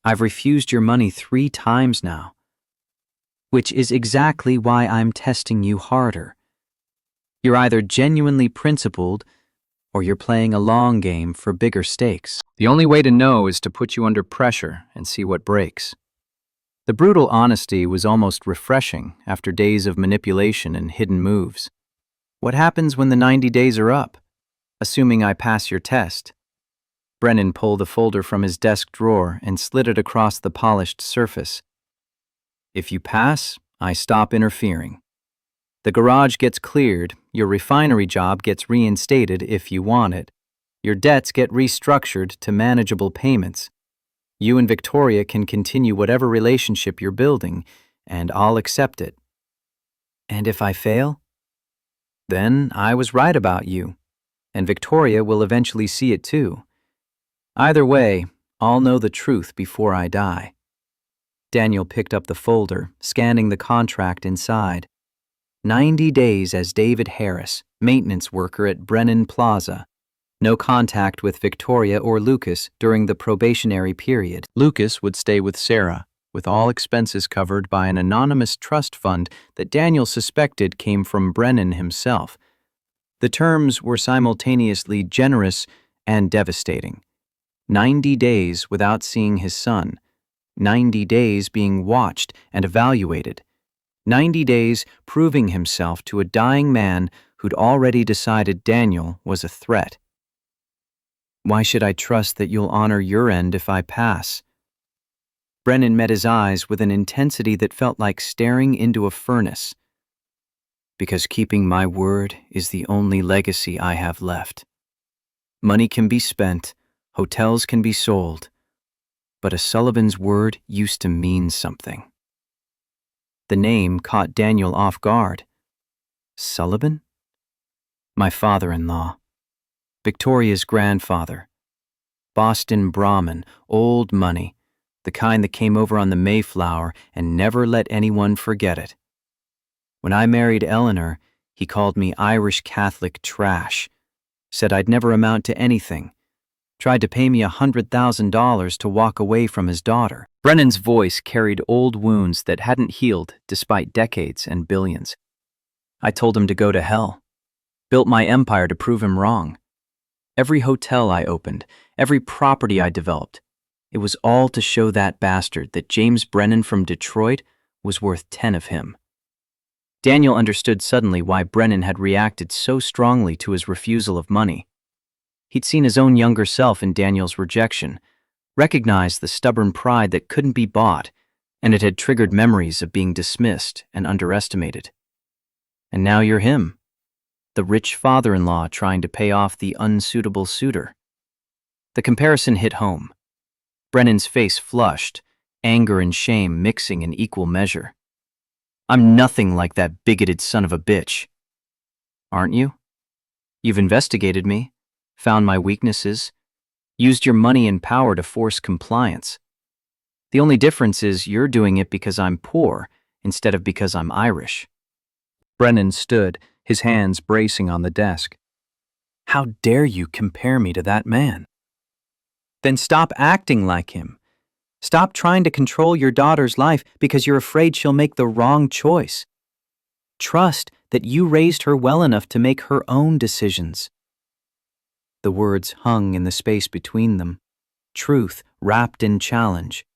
I've refused your money 3 times now. Which is exactly why I'm testing you harder. You're either genuinely principled, or you're playing a long game for bigger stakes. The only way to know is to put you under pressure and see what breaks." The brutal honesty was almost refreshing after days of manipulation and hidden moves. "What happens when the 90 days are up? Assuming I pass your test." Brennan pulled a folder from his desk drawer and slid it across the polished surface. "If you pass, I stop interfering. The garage gets cleared, your refinery job gets reinstated if you want it, your debts get restructured to manageable payments. You and Victoria can continue whatever relationship you're building, and I'll accept it. And if I fail? Then I was right about you, and Victoria will eventually see it too. Either way, I'll know the truth before I die." Daniel picked up the folder, scanning the contract inside. 90 days as David Harris, maintenance worker at Brennan Plaza. No contact with Victoria or Lucas during the probationary period. Lucas would stay with Sarah, with all expenses covered by an anonymous trust fund that Daniel suspected came from Brennan himself. The terms were simultaneously generous and devastating. 90 days without seeing his son. 90 days being watched and evaluated. 90 days proving himself to a dying man who'd already decided Daniel was a threat. "Why should I trust that you'll honor your end if I pass?" Brennan met his eyes with an intensity that felt like staring into a furnace. "Because keeping my word is the only legacy I have left. Money can be spent, hotels can be sold, but a Sullivan's word used to mean something." The name caught Daniel off guard. Sullivan? My father-in-law. Victoria's grandfather. Boston Brahmin, old money, the kind that came over on the Mayflower and never let anyone forget it. When I married Eleanor, he called me Irish Catholic trash, said I'd never amount to anything, tried to pay me $100,000 to walk away from his daughter. Brennan's voice carried old wounds that hadn't healed despite decades and billions. I told him to go to hell. Built my empire to prove him wrong. Every hotel I opened, every property I developed, it was all to show that bastard that James Brennan from Detroit was worth 10 of him. Daniel understood suddenly why Brennan had reacted so strongly to his refusal of money. He'd seen his own younger self in Daniel's rejection, recognized the stubborn pride that couldn't be bought, and it had triggered memories of being dismissed and underestimated. And now you're him, the rich father-in-law trying to pay off the unsuitable suitor. The comparison hit home. Brennan's face flushed, anger and shame mixing in equal measure. "I'm nothing like that bigoted son of a bitch." "Aren't you? You've investigated me, found my weaknesses, used your money and power to force compliance. The only difference is you're doing it because I'm poor instead of because I'm Irish." Brennan stood, his hands bracing on the desk. "How dare you compare me to that man?" "Then stop acting like him. Stop trying to control your daughter's life because you're afraid she'll make the wrong choice. Trust that you raised her well enough to make her own decisions." The words hung in the space between them, truth wrapped in challenge.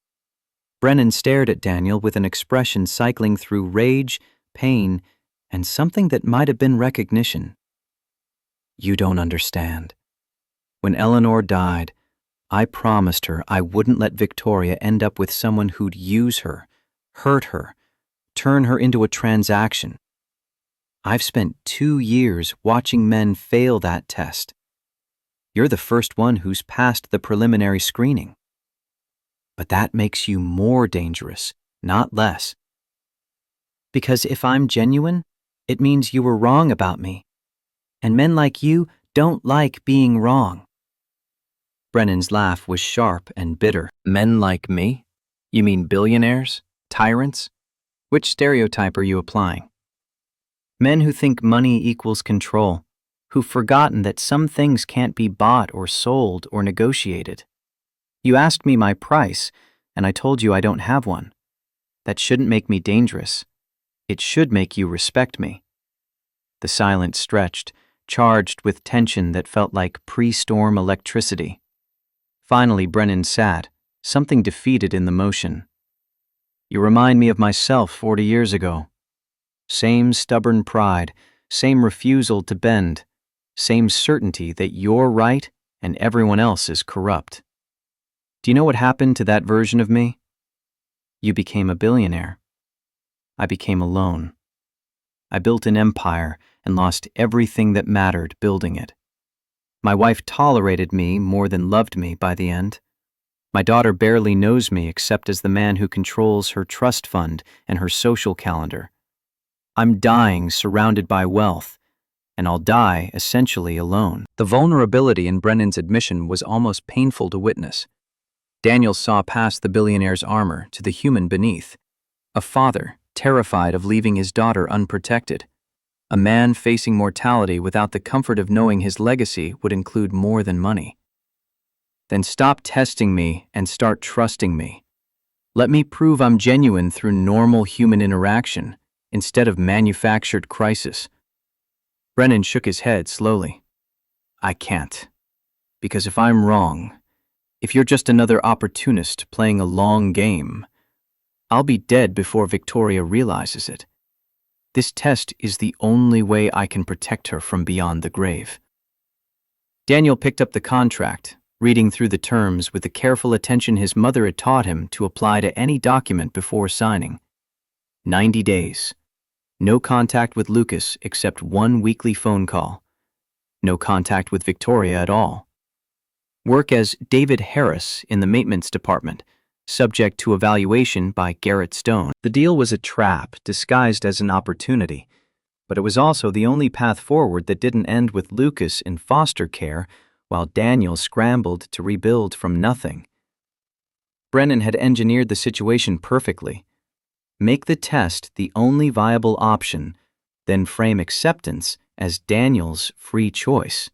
Brennan stared at Daniel with an expression cycling through rage, pain, and something that might have been recognition. "You don't understand. When Eleanor died, I promised her I wouldn't let Victoria end up with someone who'd use her, hurt her, turn her into a transaction. I've spent 2 years watching men fail that test. You're the first one who's passed the preliminary screening. But that makes you more dangerous, not less. Because if I'm genuine, it means you were wrong about me. And men like you don't like being wrong. Brennan's laugh was sharp and bitter. Men like me? You mean billionaires? Tyrants? Which stereotype are you applying? Men who think money equals control, who've forgotten that some things can't be bought or sold or negotiated. You asked me my price, and I told you I don't have one. That shouldn't make me dangerous. It should make you respect me. The silence stretched, charged with tension that felt like pre-storm electricity. Finally, Brennan sat, something defeated in the motion. You remind me of myself 40 years ago. Same stubborn pride, same refusal to bend, same certainty that you're right and everyone else is corrupt. Do you know what happened to that version of me? You became a billionaire. I became alone. I built an empire and lost everything that mattered building it. My wife tolerated me more than loved me by the end. My daughter barely knows me except as the man who controls her trust fund and her social calendar. I'm dying surrounded by wealth, and I'll die essentially alone. The vulnerability in Brennan's admission was almost painful to witness. Daniel saw past the billionaire's armor to the human beneath. A father, terrified of leaving his daughter unprotected. A man facing mortality without the comfort of knowing his legacy would include more than money. Then stop testing me and start trusting me. Let me prove I'm genuine through normal human interaction instead of manufactured crisis. Brennan shook his head slowly. I can't. Because if I'm wrong, if you're just another opportunist playing a long game, I'll be dead before Victoria realizes it. This test is the only way I can protect her from beyond the grave. Daniel picked up the contract, reading through the terms with the careful attention his mother had taught him to apply to any document before signing. 90 days. No contact with Lucas except one weekly phone call. No contact with Victoria at all. Work as David Harris in the maintenance department, subject to evaluation by Garrett Stone. The deal was a trap disguised as an opportunity, but it was also the only path forward that didn't end with Lucas in foster care while Daniel scrambled to rebuild from nothing. Brennan had engineered the situation perfectly. Make the test the only viable option, then frame acceptance as Daniel's free choice.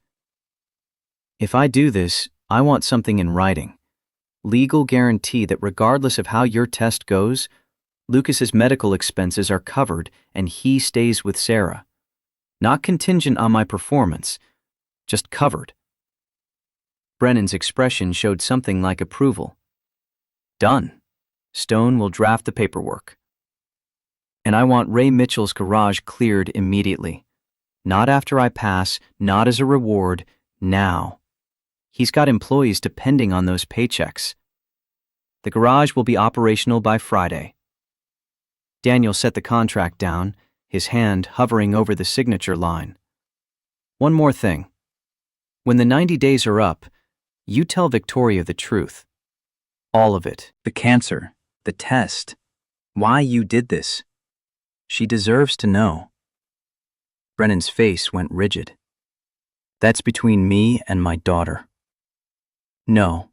If I do this, I want something in writing. Legal guarantee that regardless of how your test goes, Lucas's medical expenses are covered and he stays with Sarah. Not contingent on my performance, just covered. Brennan's expression showed something like approval. Done. Stone will draft the paperwork. And I want Ray Mitchell's garage cleared immediately. Not after I pass, not as a reward, now. He's got employees depending on those paychecks. The garage will be operational by Friday. Daniel set the contract down, his hand hovering over the signature line. One more thing. When the 90 days are up, you tell Victoria the truth. All of it. The cancer, the test, why you did this. She deserves to know. Brennan's face went rigid. That's between me and my daughter. No.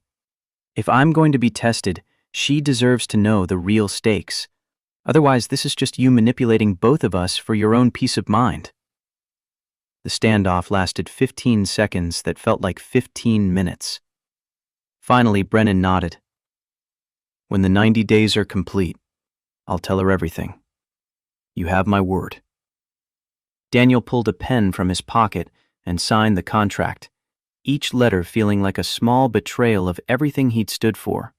If I'm going to be tested, she deserves to know the real stakes. Otherwise, this is just you manipulating both of us for your own peace of mind. The standoff lasted 15 seconds that felt like 15 minutes. Finally, Brennan nodded. When the 90 days are complete, I'll tell her everything. You have my word. Daniel pulled a pen from his pocket and signed the contract, each letter feeling like a small betrayal of everything he'd stood for.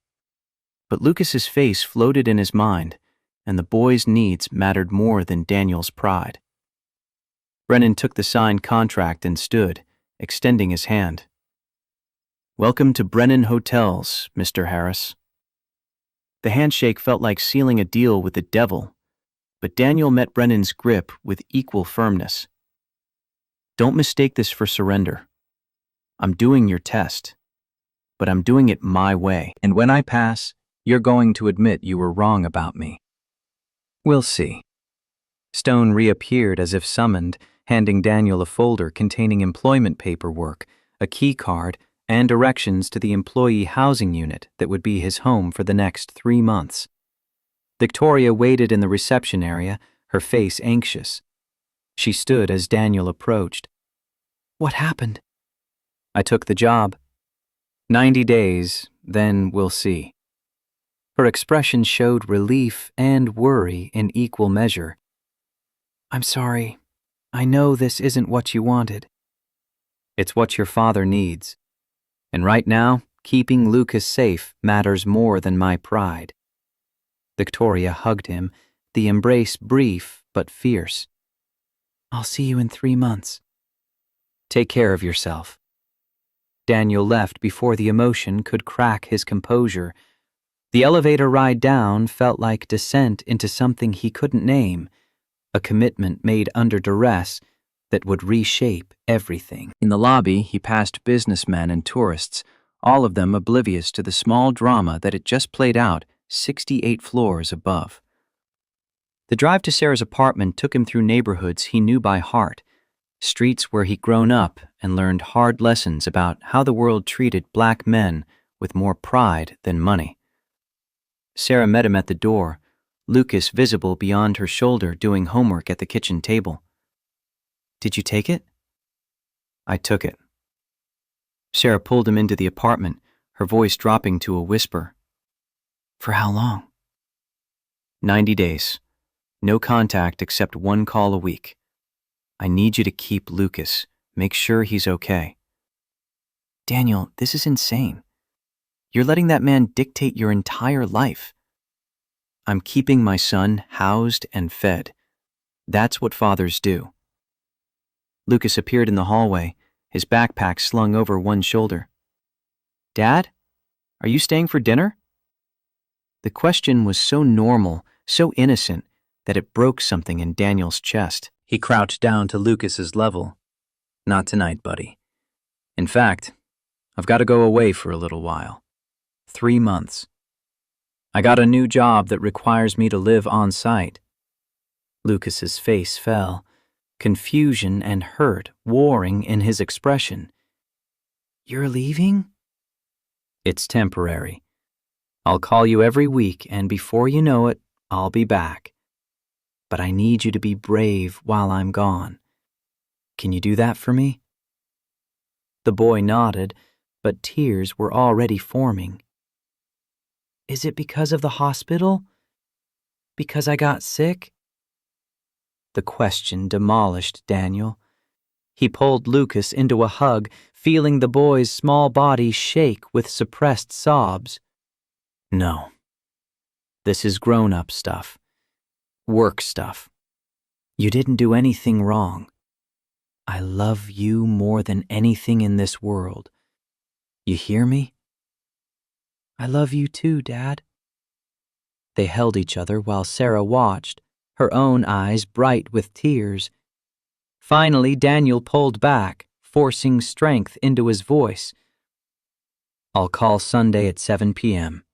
But Lucas's face floated in his mind, and the boy's needs mattered more than Daniel's pride. Brennan took the signed contract and stood, extending his hand. Welcome to Brennan Hotels, Mr. Harris. The handshake felt like sealing a deal with the devil, but Daniel met Brennan's grip with equal firmness. Don't mistake this for surrender. I'm doing your test, but I'm doing it my way. And when I pass, you're going to admit you were wrong about me. We'll see. Stone reappeared as if summoned, handing Daniel a folder containing employment paperwork, a key card, and directions to the employee housing unit that would be his home for the next 3 months. Victoria waited in the reception area, her face anxious. She stood as Daniel approached. "What happened?" "I took the job. 90 days, then we'll see." Her expression showed relief and worry in equal measure. "I'm sorry. I know this isn't what you wanted." "It's what your father needs. And right now, keeping Lucas safe matters more than my pride." Victoria hugged him, the embrace brief but fierce. "I'll see you in 3 months. Take care of yourself." Daniel left before the emotion could crack his composure. The elevator ride down felt like descent into something he couldn't name, a commitment made under duress that would reshape everything. In the lobby, he passed businessmen and tourists, all of them oblivious to the small drama that had just played out 68 floors above. The drive to Sarah's apartment took him through neighborhoods he knew by heart, streets where he'd grown up and learned hard lessons about how the world treated black men with more pride than money. Sarah met him at the door, Lucas visible beyond her shoulder doing homework at the kitchen table. "Did you take it?" "I took it." Sarah pulled him into the apartment, her voice dropping to a whisper. "For how long?" 90 days. No contact except 1 call a week. I need you to keep Lucas. Make sure he's okay." "Daniel, this is insane. You're letting that man dictate your entire life." "I'm keeping my son housed and fed. That's what fathers do." Lucas appeared in the hallway, his backpack slung over one shoulder. "Dad, are you staying for dinner?" The question was so normal, so innocent, that it broke something in Daniel's chest. He crouched down to Lucas's level. "Not tonight, buddy. In fact, I've got to go away for a little while. 3 months. I got a new job that requires me to live on site." Lucas's face fell, confusion and hurt warring in his expression. "You're leaving?" "It's temporary. I'll call you every week, and before you know it, I'll be back. But I need you to be brave while I'm gone. Can you do that for me?" The boy nodded, but tears were already forming. "Is it because of the hospital? Because I got sick?" The question demolished Daniel. He pulled Lucas into a hug, feeling the boy's small body shake with suppressed sobs. "No. This is grown-up stuff. Work stuff. You didn't do anything wrong. I love you more than anything in this world. You hear me?" "I love you too, Dad." They held each other while Sarah watched, her own eyes bright with tears. Finally, Daniel pulled back, forcing strength into his voice. "I'll call Sunday at 7 p.m.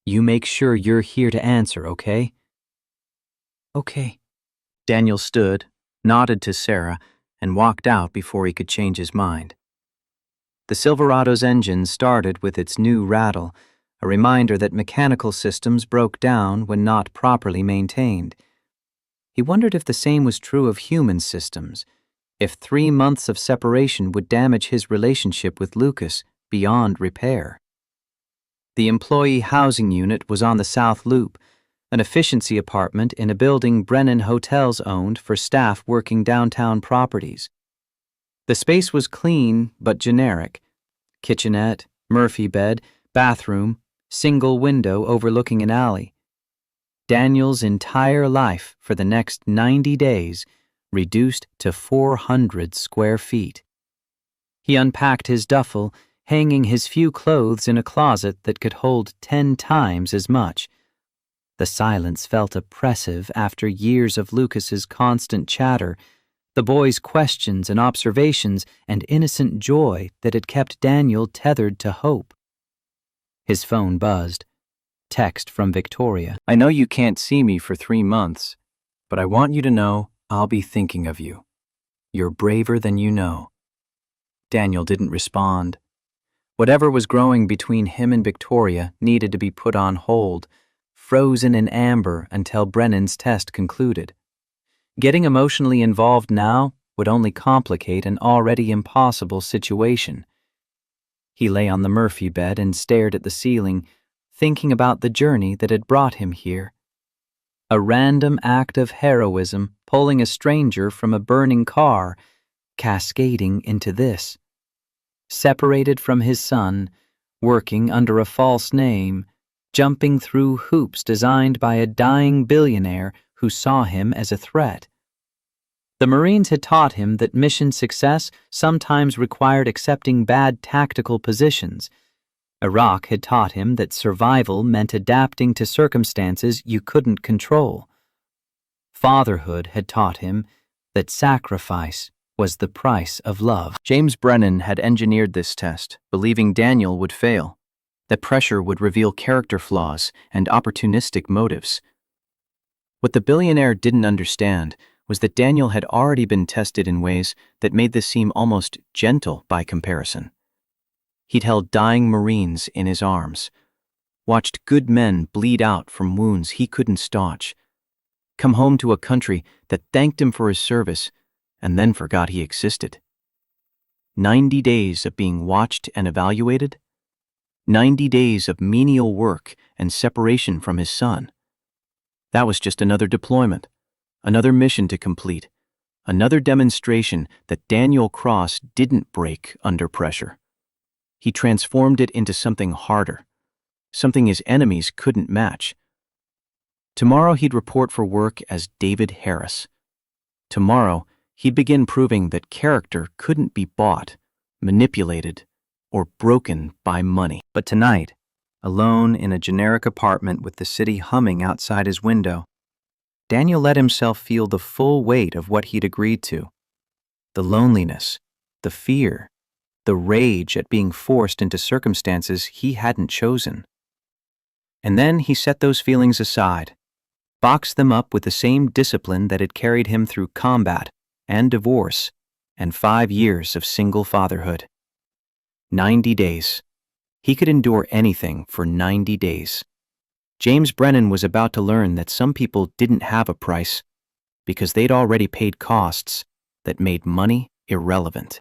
You make sure you're here to answer, okay?" "Okay." Daniel stood, nodded to Sarah, and walked out before he could change his mind. The Silverado's engine started with its new rattle, a reminder that mechanical systems broke down when not properly maintained. He wondered if the same was true of human systems, if 3 months of separation would damage his relationship with Lucas beyond repair. The employee housing unit was on the South Loop, an efficiency apartment in a building Brennan Hotels owned for staff working downtown properties. The space was clean but generic. Kitchenette, Murphy bed, bathroom, single window overlooking an alley. Daniel's entire life for the next 90 days reduced to 400 square feet. He unpacked his duffel, hanging his few clothes in a closet that could hold 10 times as much. The silence felt oppressive after years of Lucas's constant chatter, the boy's questions and observations and innocent joy that had kept Daniel tethered to hope. His phone buzzed. Text from Victoria. I know you can't see me for 3 months, but I want you to know I'll be thinking of you. You're braver than you know. Daniel didn't respond. Whatever was growing between him and Victoria needed to be put on hold, frozen in amber until Brennan's test concluded. Getting emotionally involved now would only complicate an already impossible situation. He lay on the Murphy bed and stared at the ceiling, thinking about the journey that had brought him here. A random act of heroism pulling a stranger from a burning car, cascading into this. Separated from his son, working under a false name, jumping through hoops designed by a dying billionaire who saw him as a threat. The Marines had taught him that mission success sometimes required accepting bad tactical positions. Iraq had taught him that survival meant adapting to circumstances you couldn't control. Fatherhood had taught him that sacrifice was the price of love. James Brennan had engineered this test, believing Daniel would fail, that pressure would reveal character flaws and opportunistic motives. What the billionaire didn't understand was that Daniel had already been tested in ways that made this seem almost gentle by comparison. He'd held dying Marines in his arms, watched good men bleed out from wounds he couldn't staunch, come home to a country that thanked him for his service and then forgot he existed. 90 days of being watched and evaluated, 90 days of menial work and separation from his son. That was just another deployment, another mission to complete, another demonstration that Daniel Cross didn't break under pressure. He transformed it into something harder, something his enemies couldn't match. Tomorrow he'd report for work as David Harris. Tomorrow he'd begin proving that character couldn't be bought, manipulated, or broken by money. But tonight, alone in a generic apartment with the city humming outside his window, Daniel let himself feel the full weight of what he'd agreed to. The loneliness, the fear, the rage at being forced into circumstances he hadn't chosen. And then he set those feelings aside, boxed them up with the same discipline that had carried him through combat and divorce and 5 years of single fatherhood. 90 days. He could endure anything for 90 days. James Brennan was about to learn that some people didn't have a price because they'd already paid costs that made money irrelevant.